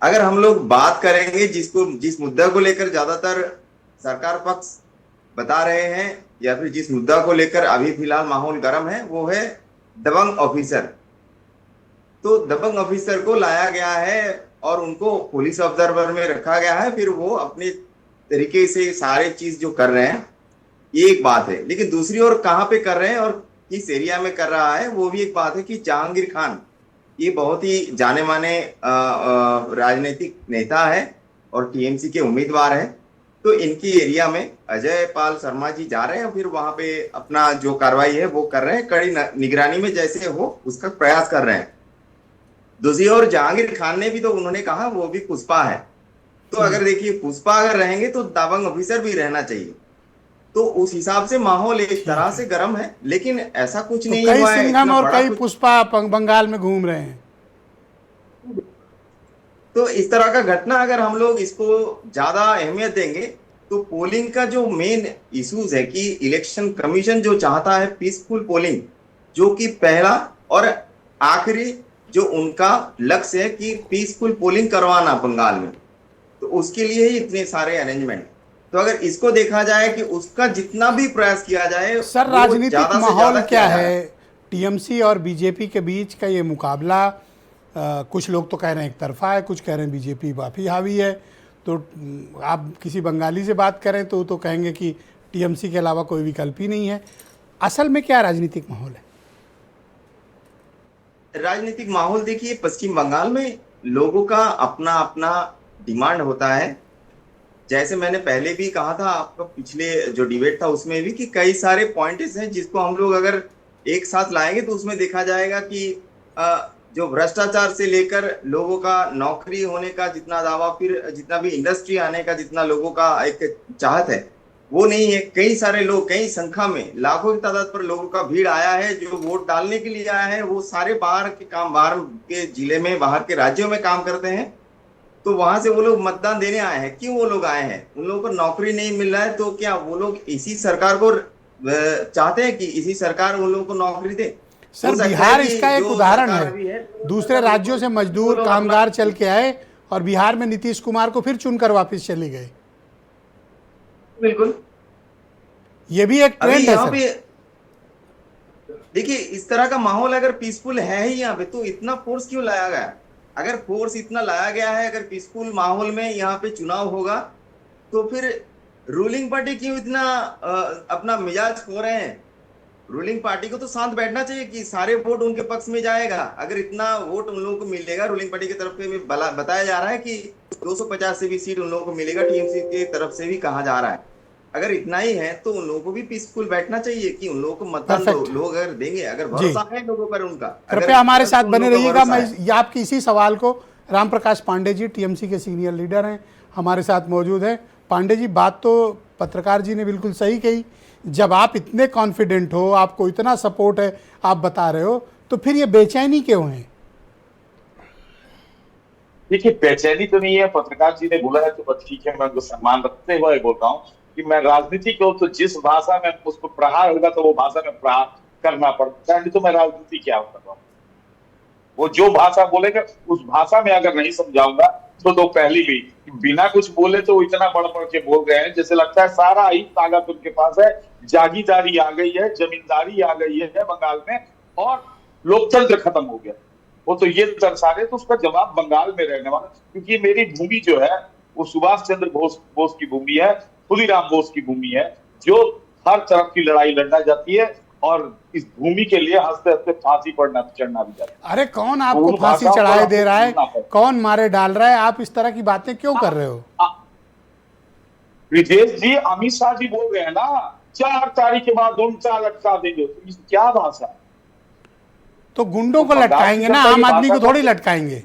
[SPEAKER 9] अगर हम लोग बात करेंगे जिस मुद्दा को लेकर ज्यादातर सरकार पक्ष बता रहे हैं या फिर जिस मुद्दा को लेकर अभी फिलहाल माहौल गर्म है, वो है दबंग ऑफिसर। तो दबंग ऑफिसर को लाया गया है और उनको पुलिस ऑब्जर्वर में रखा गया है, फिर वो अपने तरीके से सारे चीज जो कर रहे हैं, ये एक बात है। लेकिन दूसरी ओर कहाँ पे कर रहे हैं और किस एरिया में कर रहा है, वो भी एक बात है कि जहांगीर खान ये बहुत ही जाने माने राजनीतिक नेता है और टीएमसी के उम्मीदवार हैं। तो इनकी एरिया में अजय पाल शर्मा जी जा रहे हैं, फिर वहां पे अपना जो कार्रवाई है वो कर रहे हैं, कड़ी निगरानी में जैसे हो उसका प्रयास कर रहे हैं। दूसरी ओर जहांगीर खान ने भी तो उन्होंने कहा वो भी पुष्पा है। तो अगर देखिए पुष्पा अगर रहेंगे तो दबंग ऑफिसर भी रहना चाहिए। तो उस हिसाब से माहौल एक तरह से गर्म है, लेकिन ऐसा कुछ नहीं हुआ है।
[SPEAKER 1] कई सिंघम और कई पुष्पा बंगाल में घूम रहे हैं।
[SPEAKER 9] तो इस तरह का घटना अगर हम लोग इसको ज्यादा अहमियत देंगे तो पोलिंग का जो मेन इश्यूज है कि इलेक्शन कमीशन जो चाहता है पीसफुल पोलिंग, जो कि पहला और आखिरी जो उनका लक्ष्य है कि पीसफुल पोलिंग करवाना बंगाल में, तो उसके लिए ही इतने सारे अरेंजमेंट। तो अगर इसको देखा जाए कि उसका जितना भी प्रयास किया जाए।
[SPEAKER 1] सर, राजनीतिक माहौल क्या है टीएमसी और बीजेपी के बीच का ये मुकाबला? कुछ लोग तो कह रहे हैं एक तरफा है, कुछ कह रहे हैं बीजेपी काफ़ी हावी है। तो आप किसी बंगाली से बात करें तो कहेंगे कि टीएमसी के अलावा कोई विकल्प ही नहीं है। असल में क्या राजनीतिक माहौल है?
[SPEAKER 9] राजनीतिक माहौल देखिए, पश्चिम बंगाल में लोगों का अपना अपना डिमांड होता है। जैसे मैंने पहले भी कहा था, आपका पिछले जो डिबेट था उसमें भी, कि कई सारे पॉइंट्स हैं जिसको हम लोग अगर एक साथ लाएंगे तो उसमें देखा जाएगा कि जो भ्रष्टाचार से लेकर लोगों का नौकरी होने का जितना दावा, फिर जितना भी इंडस्ट्री आने का जितना लोगों का एक चाहत है, वो नहीं है। कई सारे लोग, कई संख्या में, लाखों की तादाद पर लोगों का भीड़ आया है जो वोट डालने के लिए आया है। वो सारे बाहर के जिले में, बाहर के राज्यों में काम करते हैं। तो वहां से वो लोग मतदान देने आए हैं। क्यों वो लोग आए हैं? उन लोगों को नौकरी नहीं मिल रहा है, तो क्या वो लोग इसी सरकार को चाहते हैं कि इसी सरकार उन लोगों को नौकरी दे?
[SPEAKER 1] सर, बिहार इसका एक उदाहरण है। दूसरे राज्यों से मजदूर कामगार चल के आए और बिहार में नीतीश कुमार को फिर चुनकर वापस चले गए।
[SPEAKER 9] बिल्कुल,
[SPEAKER 1] ये भी एक ट्रेंड है सर।
[SPEAKER 9] देखिए, इस तरह का माहौल अगर पीसफुल है ही यहाँ पे, तो इतना फोर्स क्यों लाया गया? अगर फोर्स इतना लाया गया है, अगर पीसफुल माहौल में यहाँ पे चुनाव होगा, तो फिर रूलिंग पार्टी क्यों इतना अपना मिजाज खो रहे हैं? रूलिंग पार्टी को तो शांत बैठना चाहिए कि सारे वोट उनके पक्ष में जाएगा। अगर इतना वोट उन लोगों को मिलेगा, रूलिंग पार्टी की तरफ से बताया जा रहा है कि 250 से भी सीट उन लोगों को मिलेगा, टीएमसी की तरफ से भी कहा जा रहा है। अगर इतना ही है तो उन लोगों को भी पीसफुल बैठना चाहिए कि उन लोगों को मतदान लोग अगर देंगे, अगर भरोसा है लोगों पर उनका।
[SPEAKER 1] कृपया हमारे साथ बने रहिएगा। मैं आपकी इसी सवाल को राम प्रकाश पांडे जी, टीएमसी के सीनियर लीडर हैं, हमारे साथ मौजूद हैं। पांडे जी, बात तो पत्रकार जी ने बिल्कुल सही कही। जब आप इतने कॉन्फिडेंट हो, आपको इतना सपोर्ट है, आप बता रहे हो, तो फिर ये बेचैनी क्यों है?
[SPEAKER 4] देखिए, बेचैनी तो नहीं है, पत्रकार जी ने बोला है तो बस ठीक है, मैं उनको सम्मान रखते हुए बोल रहा हूँ कि मैं राजनीति को तो जिस भाषा में उसको प्रहार होगा तो वो भाषा में प्रहार करना पड़ता है, नहीं तो मैं राजनीति क्या कर रहा हूँ। वो जो भाषा बोलेगा उस भाषा में अगर नहीं समझाऊंगा तो पहली भी बिना कुछ बोले तो इतना बढ़ बढ़ के बोल रहे हैं जैसे लगता है सारा ही ताकत उनके पास है, जागीदारी आ गई है, जमींदारी आ गई है बंगाल में और लोकतंत्र खत्म हो गया। वो तो ये दर्शा रहे, तो उसका जवाब बंगाल में रहने वाला, क्योंकि मेरी भूमि जो है वो सुभाष चंद्र बोस की भूमि है, खुदीराम बोस की भूमि है, जो हर तरफ की लड़ाई लड़ना जाती है और इस भूमि के लिए हंसते हंसते फांसी पर चढ़ना भी जाता है।
[SPEAKER 1] अरे कौन आपको फांसी चढ़ाए दे रहा है, कौन मारे डाल रहा है? आप इस तरह की बातें क्यों कर रहे हो?
[SPEAKER 4] ब्रिजेश जी, अमित शाह जी बोल रहे हैं ना 4 तारीख के बाद उनका लटका देंगे, तो क्या भाषा?
[SPEAKER 1] तो गुंडों को लटकाएंगे ना, आम आदमी को थोड़ी लटकाएंगे।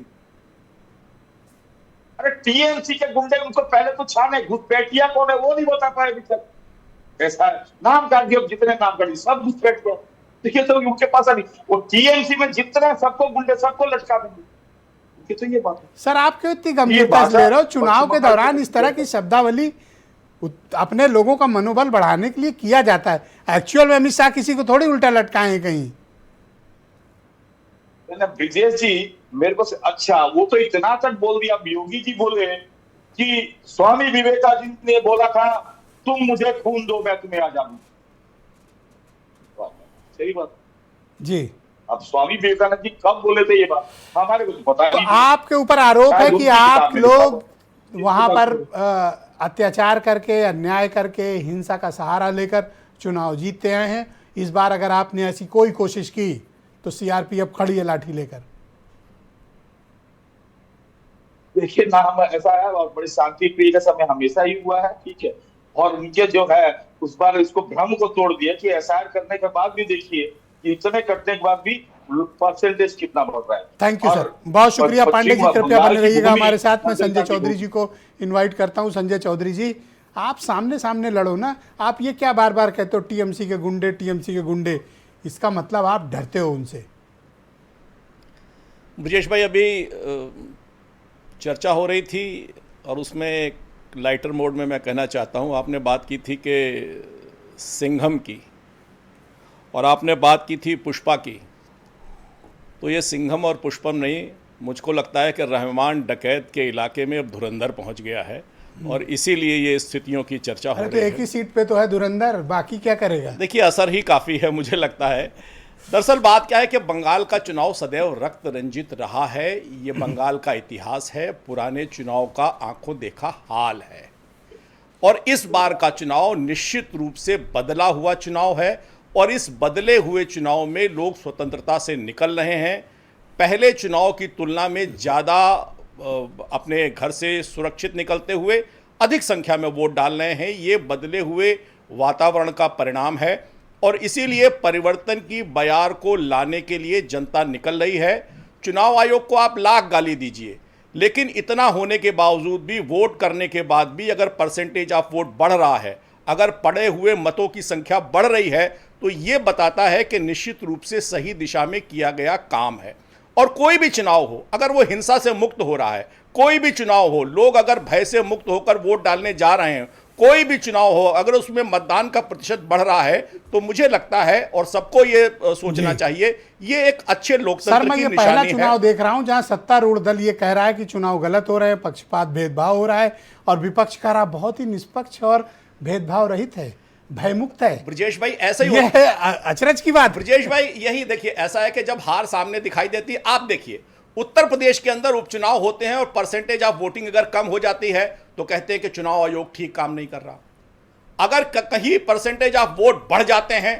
[SPEAKER 4] अरे टीएमसी के गुंडे उनको पहले तो छाने, घुसपैठिया कौन है वो नहीं बता पाए अभी तक। ऐसा नाम काट दिया, जितने नाम काट दिए सब घुसपैठ गए। देखिए तो उनके पास अभी वो टीएमसी में जितना सबको गुंडे सबको लटका देंगे, तो ये बात है।
[SPEAKER 1] सर आप क्यों इतनी गंभीरता से ले रहे हो? चुनाव के दौरान इस तरह की शब्दावली अपने लोगों का मनोबल बढ़ाने के लिए किया जाता है। एक्चुअल में अमित शाह किसी को थोड़ी उल्टा लटकाए कहीं।
[SPEAKER 4] ब्रिजेश जी मेरे को अच्छा, वो तो इतना तक बोल दिया, योगी जी बोले कि स्वामी विवेकानंद ने बोला था तुम मुझे खून दो मैं तुम्हें आजादी। सही बात
[SPEAKER 1] जी।
[SPEAKER 4] अब स्वामी विवेकानंद जी कब बोले थे ये बात हमारे को तो पता नहीं।
[SPEAKER 1] आपके ऊपर आरोप है कि आप लोग वहां पर अत्याचार करके, अन्याय करके, हिंसा का सहारा लेकर चुनाव जीतते आए हैं। इस बार अगर आपने ऐसी कोई कोशिश की तो सीआरपीएफ खड़ी है लाठी लेकर।
[SPEAKER 4] देखिए ना, हम ऐसा है और बड़ी शांति प्रिय का समय हमेशा ही हुआ है, ठीक है। और उनके जो है उस बार इसको भ्रम को तोड़ दिया कि एसआईआर करने के बाद भी देखिए कि इतने करने के बाद भी परसेंटेज कितना बढ़ रहा है।
[SPEAKER 1] थैंक यू सर, बहुत शुक्रिया पांडे जी, कृपया बने रहिएगा हमारे साथ। मैं संजय चौधरी जी को इन्वाइट करता हूं। संजय चौधरी जी, आप सामने सामने लड़ो ना, आप ये क्या बार बार कहते हो टीएमसी के गुंडे, टीएमसी के गुंडे? इसका मतलब आप डरते हो उनसे।
[SPEAKER 5] ब्रजेश भाई, अभी चर्चा हो रही थी और उसमें एक लाइटर मोड में मैं कहना चाहता हूं, आपने बात की थी कि सिंघम की और आपने बात की थी पुष्पा की। तो ये सिंघम और पुष्पम नहीं, मुझको लगता है कि रहमान डकैत के इलाके में अब धुरंधर पहुंच गया है और इसीलिए ये स्थितियों की चर्चा हो रही है।
[SPEAKER 1] एक ही सीट पे तो है धुरंधर, बाकी क्या करेगा?
[SPEAKER 5] देखिए, असर ही काफ़ी है मुझे लगता है। दरअसल बात क्या है कि बंगाल का चुनाव सदैव रक्त रंजित रहा है। ये बंगाल का इतिहास है, पुराने चुनाव का आंखों देखा हाल है और इस बार का चुनाव निश्चित रूप से बदला हुआ चुनाव है और इस बदले हुए चुनाव में लोग स्वतंत्रता से निकल रहे हैं। पहले चुनाव की तुलना में ज़्यादा अपने घर से सुरक्षित निकलते हुए अधिक संख्या में वोट डाल रहे हैं। ये बदले हुए वातावरण का परिणाम है और इसीलिए परिवर्तन की बयार को लाने के लिए जनता निकल रही है। चुनाव आयोग को आप लाख गाली दीजिए, लेकिन इतना होने के बावजूद भी, वोट करने के बाद भी अगर परसेंटेज ऑफ वोट बढ़ रहा है, अगर पड़े हुए मतों की संख्या बढ़ रही है, तो ये बताता है कि निश्चित रूप से सही दिशा में किया गया काम है। और कोई भी चुनाव हो, अगर वो हिंसा से मुक्त हो रहा है, कोई भी चुनाव हो, लोग अगर भय से मुक्त होकर वोट डालने जा रहे हैं, कोई भी चुनाव हो, अगर उसमें मतदान का प्रतिशत बढ़ रहा है, तो मुझे लगता है और सबको ये सोचना चाहिए, ये एक अच्छे लोकतंत्र की निशानी है।
[SPEAKER 1] पहला चुनाव देख रहा हूं जहां सत्तारूढ़ दल ये कह रहा है कि चुनाव गलत हो रहे हैं, पक्षपात भेदभाव हो रहा है और विपक्ष का रहा बहुत ही निष्पक्ष और भेदभाव रहित है, भयमुक्त है।
[SPEAKER 5] ब्रजेश भाई, ऐसा ही
[SPEAKER 1] है अचरज की बात।
[SPEAKER 5] ब्रजेश भाई, यही देखिए, ऐसा है कि जब हार सामने दिखाई देती है, आप देखिए उत्तर प्रदेश के अंदर उपचुनाव होते हैं और परसेंटेज ऑफ वोटिंग अगर कम हो जाती है तो कहते हैं कि चुनाव आयोग ठीक काम नहीं कर रहा। अगर कहीं परसेंटेज ऑफ वोट बढ़ जाते हैं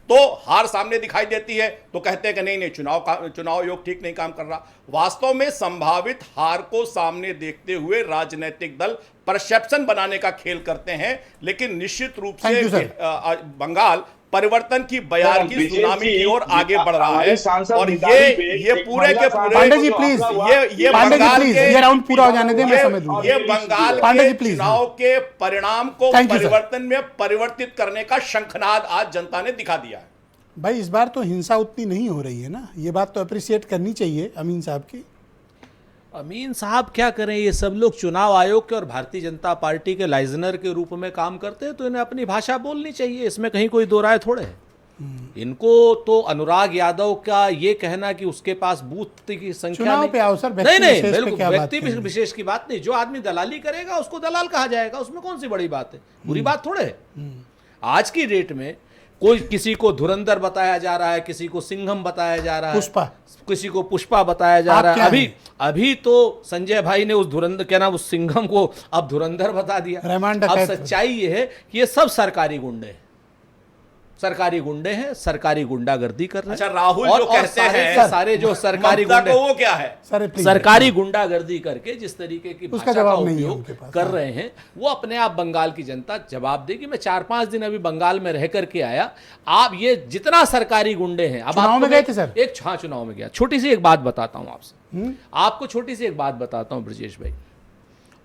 [SPEAKER 5] तो हार सामने दिखाई देती है तो कहते हैं कि नहीं नहीं, चुनाव आयोग ठीक नहीं काम कर रहा। वास्तव में संभावित हार को सामने देखते हुए राजनीतिक दल परसेप्शन बनाने का खेल करते हैं, लेकिन निश्चित रूप से बंगाल परिवर्तन की बयार की सुनामी की ओर आगे बढ़ रहा है और ये पूरे के पूरे
[SPEAKER 1] पांडे जी प्लीज, ये बंगाल के
[SPEAKER 5] ये
[SPEAKER 1] राउंड पूरा हो जाने दें, मैं समझ लूंगा।
[SPEAKER 5] ये बंगाल के चुनाव के परिणाम को परिवर्तन में परिवर्तित करने का शंखनाद आज जनता ने दिखा दिया है।
[SPEAKER 1] भाई इस बार तो हिंसा उतनी नहीं हो रही है ना, ये बात तो अप्रिशिएट करनी चाहिए अमीन साहब की।
[SPEAKER 6] अमीन साहब क्या करें, ये सब लोग चुनाव आयोग के और भारतीय जनता पार्टी के लाइजनर के रूप में काम करते हैं, तो इन्हें अपनी भाषा बोलनी चाहिए, इसमें कहीं कोई दो राय थोड़े है। इनको तो अनुराग यादव का ये कहना कि उसके पास बूथ की संख्या
[SPEAKER 1] चुनाव पे अवसर व्यक्ति
[SPEAKER 6] नहीं
[SPEAKER 1] विशेष पे
[SPEAKER 6] बिल्कुल
[SPEAKER 1] क्या बात
[SPEAKER 6] व्यक्ति
[SPEAKER 1] करेंगे?
[SPEAKER 6] विशेष की बात नहीं, जो आदमी दलाली करेगा उसको दलाल कहा जाएगा, उसमें कौन सी बड़ी बात है, बुरी बात थोड़े है। आज की डेट में कोई किसी को धुरंधर बताया जा रहा है, किसी को सिंघम बताया जा रहा है,
[SPEAKER 1] पुष्पा,
[SPEAKER 6] किसी को पुष्पा बताया जा
[SPEAKER 1] आप
[SPEAKER 6] रहा
[SPEAKER 1] क्या
[SPEAKER 6] है।
[SPEAKER 1] हैं?
[SPEAKER 6] अभी तो संजय भाई ने उस धुरंधर क्या नाम उस सिंघम को अब धुरंधर बता दिया।
[SPEAKER 1] रहमान
[SPEAKER 6] अब
[SPEAKER 1] डकैत।
[SPEAKER 6] सच्चाई ये है कि ये सब सरकारी गुंडे हैं, सरकारी गुंडे हैं, सरकारी गुंडागर्दी कर रहे हैं।
[SPEAKER 5] अच्छा, राहुल
[SPEAKER 6] और
[SPEAKER 5] जो कहते
[SPEAKER 6] सारे
[SPEAKER 5] हैं
[SPEAKER 6] के सारे जो सरकारी
[SPEAKER 5] ममता
[SPEAKER 6] गुंडे
[SPEAKER 5] को वो क्या है?
[SPEAKER 1] सर प्लीज,
[SPEAKER 6] सरकारी गुंडागर्दी करके जिस तरीके की
[SPEAKER 1] उसका
[SPEAKER 6] भाषा का
[SPEAKER 1] जवाब नहीं है
[SPEAKER 6] उपयोग
[SPEAKER 1] उनके पास।
[SPEAKER 6] कर रहे हैं, वो अपने आप बंगाल की जनता जवाब देगी। मैं 4-5 दिन अभी बंगाल में रह करके आया, आप ये जितना सरकारी गुंडे हैं, अब
[SPEAKER 1] चुनाव
[SPEAKER 6] आपको
[SPEAKER 1] में गए थे सर?
[SPEAKER 6] एक हाँ चुनाव में गया। छोटी सी एक बात बताता हूं आपसे, आपको छोटी सी एक बात बताता हूं ब्रजेश भाई,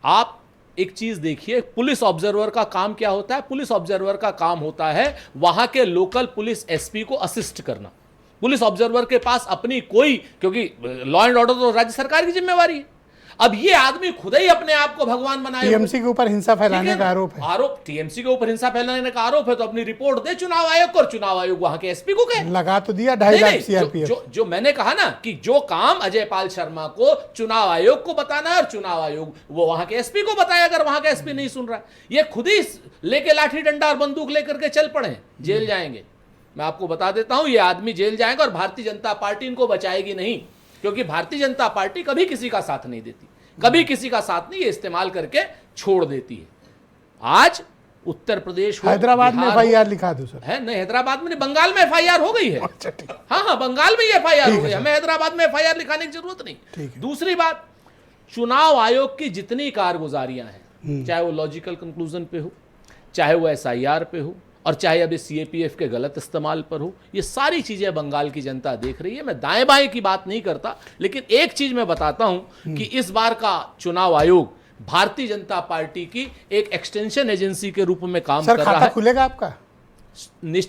[SPEAKER 6] आप एक चीज देखिए, पुलिस ऑब्जर्वर का काम क्या होता है? पुलिस ऑब्जर्वर का काम होता है वहां के लोकल पुलिस एसपी को असिस्ट करना। पुलिस ऑब्जर्वर के पास अपनी कोई, क्योंकि लॉ एंड ऑर्डर तो राज्य सरकार की जिम्मेवारी है। अब ये आदमी खुद ही अपने आप को भगवान बनाए हुए-
[SPEAKER 1] टीएमसी के ऊपर हिंसा फैलाने का आरोप है।
[SPEAKER 6] आरोप टीएमसी के ऊपर हिंसा फैलाने का आरोप है, तो अपनी रिपोर्ट दे चुनाव आयोग को, और चुनाव आयोग वहां के एसपी को कहे।
[SPEAKER 1] लगा तो दिया 2.5 लाख
[SPEAKER 6] नहीं,
[SPEAKER 1] सीआरपीएफ।
[SPEAKER 6] जो मैंने कहा ना कि जो काम अजय पाल शर्मा को चुनाव आयोग को बताना है, और चुनाव आयोग वो वहां के एसपी को बताया, अगर वहां का एसपी नहीं सुन रहा है, ये खुद ही लेके लाठी डंडा और बंदूक लेकर के चल पड़े, जेल जाएंगे। मैं आपको बता देता हूं, ये आदमी जेल जाएगा, और भारतीय जनता पार्टी इनको बचाएगी नहीं, क्योंकि भारतीय जनता पार्टी कभी किसी का साथ नहीं देती, कभी किसी का साथ नहीं, ये इस्तेमाल करके छोड़ देती है। आज उत्तर प्रदेश हो,
[SPEAKER 1] हैदराबाद में
[SPEAKER 6] बिहार हो,
[SPEAKER 1] एफआईआर लिखा दो सर।
[SPEAKER 6] है नहीं, हैदराबाद में नहीं, बंगाल में एफआईआर हो गई है।
[SPEAKER 1] अच्छा ठीक,
[SPEAKER 6] हाँ, बंगाल में एफआईआर
[SPEAKER 1] ठीक
[SPEAKER 6] हो
[SPEAKER 1] है
[SPEAKER 6] गई,
[SPEAKER 1] सर।
[SPEAKER 6] हमें हैदराबाद में एफआईआर लिखाने की जरूरत नहीं।
[SPEAKER 1] ठीक है।
[SPEAKER 6] दूसरी बात, चुनाव आयोग की जितनी कारगुजारियां हैं, चाहे वो लॉजिकल कंक्लूजन पे हो, चाहे वो एसआईआर पे हो, और चाहे अभी सीएपीएफ के गलत इस्तेमाल पर हो, ये सारी चीजें बंगाल की जनता देख रही है। मैं दाएं बाएं की बात नहीं करता, लेकिन एक चीज मैं बताता हूं कि इस बार का चुनाव आयोग भारतीय जनता पार्टी की एक एक्सटेंशन एजेंसी के रूप में काम
[SPEAKER 1] सर
[SPEAKER 6] कर रहा
[SPEAKER 1] खाता
[SPEAKER 6] है।
[SPEAKER 1] खुलेगा आपका?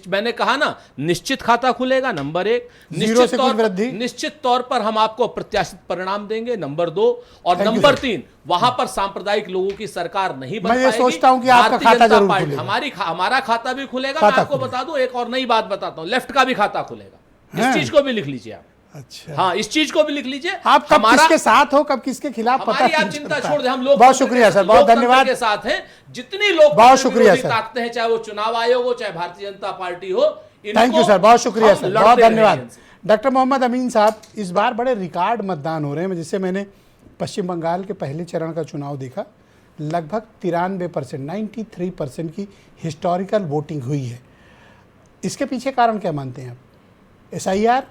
[SPEAKER 6] मैंने कहा ना, निश्चित खाता खुलेगा, नंबर 1।
[SPEAKER 1] जीरो से कुछ वृद्धि?
[SPEAKER 6] निश्चित तौर पर हम आपको प्रत्याशित परिणाम देंगे, नंबर 2। और
[SPEAKER 1] Thank you,
[SPEAKER 6] नंबर
[SPEAKER 1] sir.
[SPEAKER 6] 3, वहां पर सांप्रदायिक लोगों की सरकार नहीं बन
[SPEAKER 1] मैं ये
[SPEAKER 6] पाएगी।
[SPEAKER 1] सोचता हूं कि आपका
[SPEAKER 6] भारतीय
[SPEAKER 1] खाता
[SPEAKER 6] जनता
[SPEAKER 1] जरूर
[SPEAKER 6] पार्टी-
[SPEAKER 1] खुलेगा।
[SPEAKER 6] हमारा खाता भी खुलेगा।
[SPEAKER 1] खाता
[SPEAKER 6] मैं आपको
[SPEAKER 1] खुलेगा।
[SPEAKER 6] बता दूं, एक और नई बात बताता हूं, लेफ्ट का भी खाता खुलेगा।
[SPEAKER 1] हैं?
[SPEAKER 6] इस चीज को भी लिख लीजिए आप।
[SPEAKER 1] अच्छा,
[SPEAKER 6] हाँ, इस चीज को भी लिख लीजिए।
[SPEAKER 1] आप कब किसके साथ हो, कब किसके खिलाफ पता
[SPEAKER 6] हमारी आप
[SPEAKER 1] नहीं
[SPEAKER 6] चिंता
[SPEAKER 1] चलता।
[SPEAKER 6] छोड़ दे, हम लोग
[SPEAKER 1] बहुत शुक्रिया सर, बहुत धन्यवाद।
[SPEAKER 6] के साथ हैं। जितनी लोग
[SPEAKER 1] बहुत शुक्रिया सर।
[SPEAKER 6] ताकतें हैं, चाहे वो चुनाव आयोग हो, चाहे भारतीय जनता पार्टी हो,
[SPEAKER 1] थैंक यू सर, बहुत शुक्रिया
[SPEAKER 6] हम
[SPEAKER 1] सर,
[SPEAKER 6] लड़ते
[SPEAKER 1] बहुत
[SPEAKER 6] रहेंगे
[SPEAKER 1] धन्यवाद।
[SPEAKER 6] इनसे।
[SPEAKER 1] डॉक्टर मोहम्मद अमीन साहब, इस बार बड़े रिकॉर्ड मतदान हो रहे हैं। जिससे मैंने पश्चिम बंगाल के पहले चरण का चुनाव देखा, लगभग 93%, 93% की हिस्टोरिकल वोटिंग हुई है। इसके पीछे कारण क्या मानते हैं आप? एसआईआर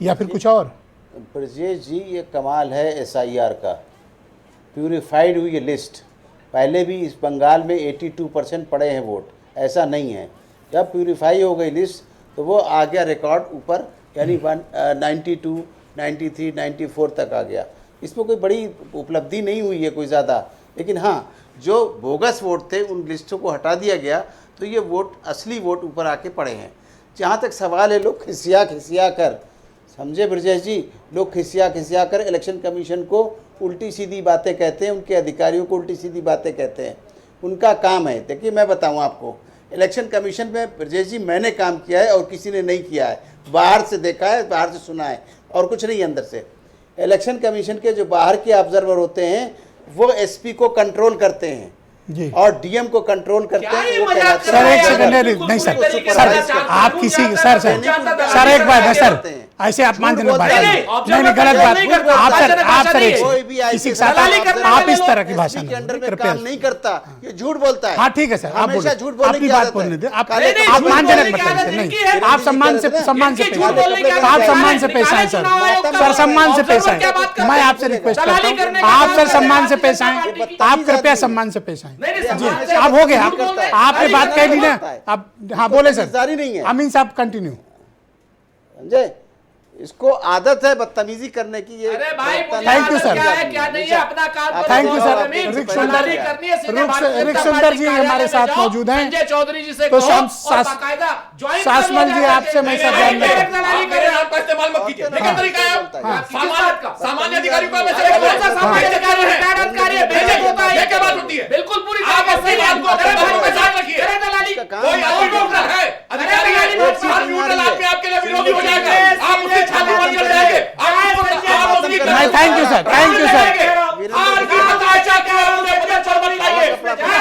[SPEAKER 1] या फिर कुछ और?
[SPEAKER 7] ब्रजेश जी, ये कमाल है एसआईआर का। प्यूरिफाइड हुई ये लिस्ट। पहले भी इस बंगाल में 82% पड़े हैं वोट, ऐसा नहीं है। जब प्यूरिफाई हो गई लिस्ट तो वो आ गया रिकॉर्ड ऊपर, यानी 92, 93, 94 तक आ गया। इसमें कोई बड़ी उपलब्धि नहीं हुई है कोई ज़्यादा, लेकिन हाँ, जो बोगस वोट थे उन लिस्टों को हटा दिया गया, तो ये वोट, असली वोट ऊपर आके पड़े हैं। जहाँ तक सवाल है, लोग खिसिया कर, समझे ब्रजेश जी, लोग खिसिया कर इलेक्शन कमीशन को उल्टी सीधी बातें कहते हैं, उनके अधिकारियों को उल्टी सीधी बातें कहते हैं। उनका काम है, देखिए मैं बताऊं आपको, इलेक्शन कमीशन में ब्रजेश जी मैंने काम किया है और किसी ने नहीं किया है। बाहर से देखा है, बाहर से सुना है, और कुछ नहीं अंदर से। इलेक्शन कमीशन के जो बाहर के ऑब्जर्वर होते हैं वो एसपी को कंट्रोल करते हैं
[SPEAKER 1] जी,
[SPEAKER 7] और डीएम को कंट्रोल करते
[SPEAKER 6] क्या
[SPEAKER 7] हैं।
[SPEAKER 6] ये
[SPEAKER 7] वो
[SPEAKER 6] मजाक
[SPEAKER 7] कहलाते
[SPEAKER 6] कर
[SPEAKER 7] हैं-
[SPEAKER 6] रहे हैं?
[SPEAKER 1] सर एक सेकंड, नहीं सर, आप किसी सर एक बात है सर, ऐसे अपमानजनक बात नहीं, गलत बात। आप सर
[SPEAKER 7] कोई भी
[SPEAKER 1] किसी के
[SPEAKER 7] IPS
[SPEAKER 1] साथ आप इस तरह की
[SPEAKER 7] SPी
[SPEAKER 1] भाषा
[SPEAKER 7] के अंडर
[SPEAKER 1] नहीं,
[SPEAKER 7] में
[SPEAKER 1] कृपया।
[SPEAKER 7] काम नहीं करता, ये झूठ बोलता है।
[SPEAKER 1] हाँ ठीक है सर, आप
[SPEAKER 7] हमेशा
[SPEAKER 1] बोलिए,
[SPEAKER 7] झूठ बोलने
[SPEAKER 1] आपकी
[SPEAKER 7] की
[SPEAKER 1] बात
[SPEAKER 7] आदत
[SPEAKER 1] बोलने
[SPEAKER 7] है।
[SPEAKER 1] दे। आप
[SPEAKER 7] काले कपड़े
[SPEAKER 1] अपमानजनक
[SPEAKER 6] बोलने की
[SPEAKER 1] मत
[SPEAKER 6] आदत
[SPEAKER 1] करिए,
[SPEAKER 6] इनकी
[SPEAKER 1] नहीं,
[SPEAKER 6] है।
[SPEAKER 1] आप सम्मान से
[SPEAKER 7] इनकी
[SPEAKER 1] सम्मान से
[SPEAKER 6] झूठ
[SPEAKER 1] पेश
[SPEAKER 6] बोलने की
[SPEAKER 1] आएं,
[SPEAKER 6] आदत
[SPEAKER 1] आप
[SPEAKER 6] है।
[SPEAKER 1] सम्मान से पेश आएं सर, सर सम्मान से पेश आएं। मैं आपसे रिक्वेस्ट करता हूँ, आप सर सम्मान से पेश आएं, आप कृपया सम्मान से पेश आएं। जी, अब हो गया, आपने बात कह ली ना, अब हाँ बोले सर।
[SPEAKER 7] जारी नहीं है।
[SPEAKER 1] अमीन साहब कंटिन्यू।
[SPEAKER 7] समझे, इसको आदत है बदतमीजी करने की। ये
[SPEAKER 10] अरे भाई
[SPEAKER 1] थैंक यू सर,
[SPEAKER 10] क्या है क्या नहीं है, अपना काम करो।
[SPEAKER 1] Thank you sir.
[SPEAKER 10] ऋक सुंदर जी करनी है, सीधे भारतीय जनता
[SPEAKER 1] ऋक सुंदर
[SPEAKER 10] पार्टी
[SPEAKER 1] जी
[SPEAKER 10] कार्यालय
[SPEAKER 1] हमारे
[SPEAKER 10] में
[SPEAKER 1] साथ
[SPEAKER 10] जाओ,
[SPEAKER 1] मौजूद हैं।
[SPEAKER 10] संजय चौधरी जी से
[SPEAKER 1] तो
[SPEAKER 10] कहो और बाकायदा ज्वाइन
[SPEAKER 1] शासमल जी आपसे मैं सब जानना
[SPEAKER 10] डायरेक्ट दलाली
[SPEAKER 5] मेरे
[SPEAKER 10] करें।
[SPEAKER 5] नाम का इस्तेमाल मत कीजिए। लेकिन तरीका है सामान्य अधिकारी को वैसे
[SPEAKER 10] कौन सा सामान्य अधिकारी है? रिटायर्ड अधिकारी है, बेशक होता है।
[SPEAKER 5] ये क्या बात होती है?
[SPEAKER 10] बिल्कुल पूरी
[SPEAKER 5] आप
[SPEAKER 10] तरह
[SPEAKER 5] अपनी
[SPEAKER 10] से
[SPEAKER 5] बात को अपने बातों के साथ रखिए।
[SPEAKER 10] करे दलाली।
[SPEAKER 5] कोई आदमी न्यूट्रल है, अधिकारी है, हर न्यूट्रल आदमी आपके लिए विरोधी हो जाएगा। आप उसकी छाती पर चढ़ जाएंगे।
[SPEAKER 1] नहीं, thank you sir, thank you sir.
[SPEAKER 5] हार की हताशा के अपने मुझे सर मत लाइए।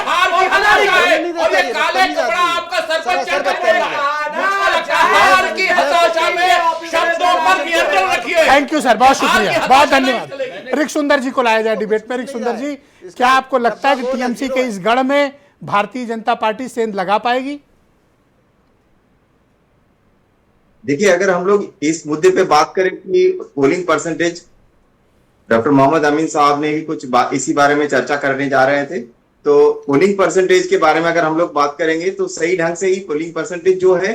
[SPEAKER 5] हार की हताशा है और ये काले कपड़ा आपका सर पर चढ़ जाएगा। मुझको लगता है हार की हताशा में शब्दों पर नियंत्रण रखिए।
[SPEAKER 1] थैंक यू सर, बहुत
[SPEAKER 5] हार
[SPEAKER 1] शुक्रिया,
[SPEAKER 5] की
[SPEAKER 1] बहुत
[SPEAKER 5] हताशा नहीं
[SPEAKER 1] धन्यवाद।
[SPEAKER 5] चलेगी।
[SPEAKER 1] ऋक सुंदर जी को लाया जाए डिबेट में। ऋक सुंदर जी, क्या आपको लगता है कि टीएमसी के इस गढ़ में भारतीय जनता पार्टी सेंध लगा पाएगी?
[SPEAKER 9] देखिए, अगर हम लोग इस मुद्दे पे बात करें कि पोलिंग परसेंटेज, डॉक्टर मोहम्मद अमीन साहब ने भी कुछ इसी बारे में चर्चा करने जा रहे थे। तो पोलिंग परसेंटेज के बारे में अगर हम लोग बात करेंगे तो सही ढंग से ही पोलिंग परसेंटेज जो है,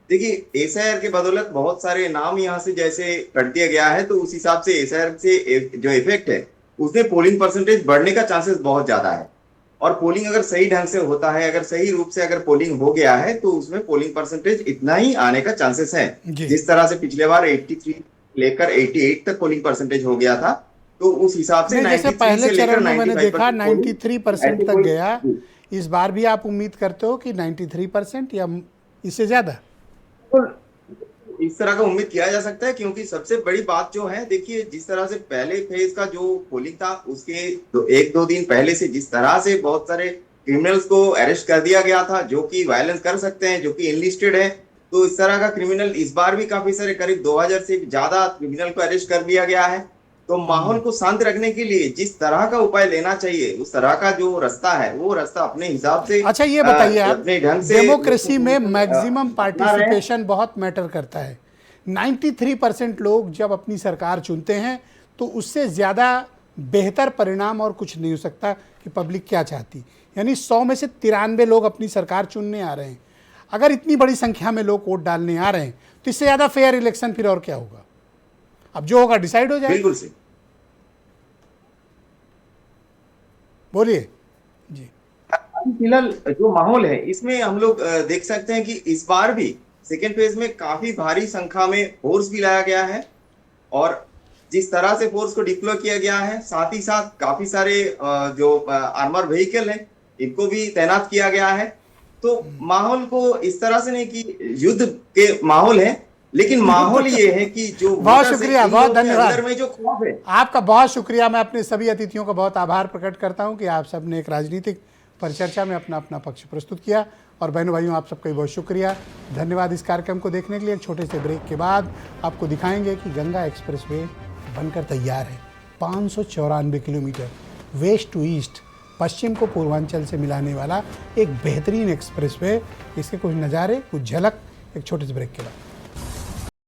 [SPEAKER 9] देखिए एसआईआर के बदौलत बहुत सारे नाम यहाँ से जैसे कट दिया गया है, तो उस हिसाब से एसआईआर से जो इफेक्ट है उसमें पोलिंग परसेंटेज बढ़ने का चांसेस बहुत ज्यादा है। और पोलिंग अगर सही ढंग से होता है, अगर सही रूप से अगर पोलिंग हो गया है तो उसमें पोलिंग परसेंटेज इतना ही आने का चांसेस है। जिस तरह से पिछले बार 83 लेकर 88 तक पोलिंग परसेंटेज हो गया था, तो उस हिसाब से
[SPEAKER 1] जैसे पहले चरण में मैंने देखा 93% तक गया, इस बार भी आप उम्मीद करते हो कि 93% या इससे ज्यादा?
[SPEAKER 9] इस तरह का उम्मीद किया जा सकता है, क्योंकि सबसे बड़ी बात जो है, देखिए जिस तरह से पहले फेज का जो पोलिंग था उसके 1-2 दिन पहले से जिस तरह से बहुत सारे क्रिमिनल्स को अरेस्ट कर दिया गया था, जो कि वायलेंस कर सकते हैं, जो कि इनलिस्टेड है, तो इस तरह का क्रिमिनल इस बार भी काफी सारे करीब 2000 से ज्यादा क्रिमिनल को अरेस्ट कर दिया गया है। तो माहौल को शांत रखने के लिए जिस तरह का उपाय लेना चाहिए, उस तरह का जो रास्ता है वो रास्ता अपने हिसाब से।
[SPEAKER 1] अच्छा, ये बताइए आप,
[SPEAKER 9] अपने ढंग से
[SPEAKER 1] डेमोक्रेसी में मैक्सिमम पार्टिसिपेशन बहुत मैटर करता है। 93% लोग जब अपनी सरकार चुनते हैं तो उससे ज़्यादा बेहतर परिणाम और कुछ नहीं हो सकता कि पब्लिक क्या चाहती। यानी 100 में से 93 लोग अपनी सरकार चुनने आ रहे हैं। अगर इतनी बड़ी संख्या में लोग वोट डालने आ रहे हैं तो इससे ज़्यादा फेयर इलेक्शन फिर और क्या होगा? अब जो होगा डिसाइड हो जाएगा।
[SPEAKER 9] बिल्कुल से
[SPEAKER 1] बोलिए जी।
[SPEAKER 9] फिलहाल जो माहौल है इसमें हम लोग देख सकते हैं कि इस बार भी सेकेंड फेज में काफी भारी संख्या में फोर्स भी लाया गया है, और जिस तरह से फोर्स को डिप्लॉय किया गया है, साथ ही साथ काफी सारे जो आर्मर व्हीकल हैं इनको भी तैनात किया गया है। तो माहौल को इस तरह से नहीं कि युद्ध के माहौल है, लेकिन माहौल ये है कि जो
[SPEAKER 1] बहुत शुक्रिया, बहुत धन्यवाद
[SPEAKER 9] में जो खौफ है
[SPEAKER 1] आपका, बहुत शुक्रिया। मैं अपने सभी अतिथियों का बहुत आभार प्रकट करता हूं कि आप सब ने एक राजनीतिक परिचर्चा में अपना अपना पक्ष प्रस्तुत किया। और बहनों भाइयों, आप सबका बहुत शुक्रिया, धन्यवाद इस कार्यक्रम को देखने के लिए। एक छोटे से ब्रेक के बाद आपको दिखाएंगे कि गंगा एक्सप्रेसवे बनकर तैयार है। 594 किलोमीटर वेस्ट टू ईस्ट, पश्चिम को पूर्वांचल से मिलाने वाला एक बेहतरीन एक्सप्रेसवे। इसके कुछ नज़ारे, कुछ झलक एक छोटे से ब्रेक के बाद।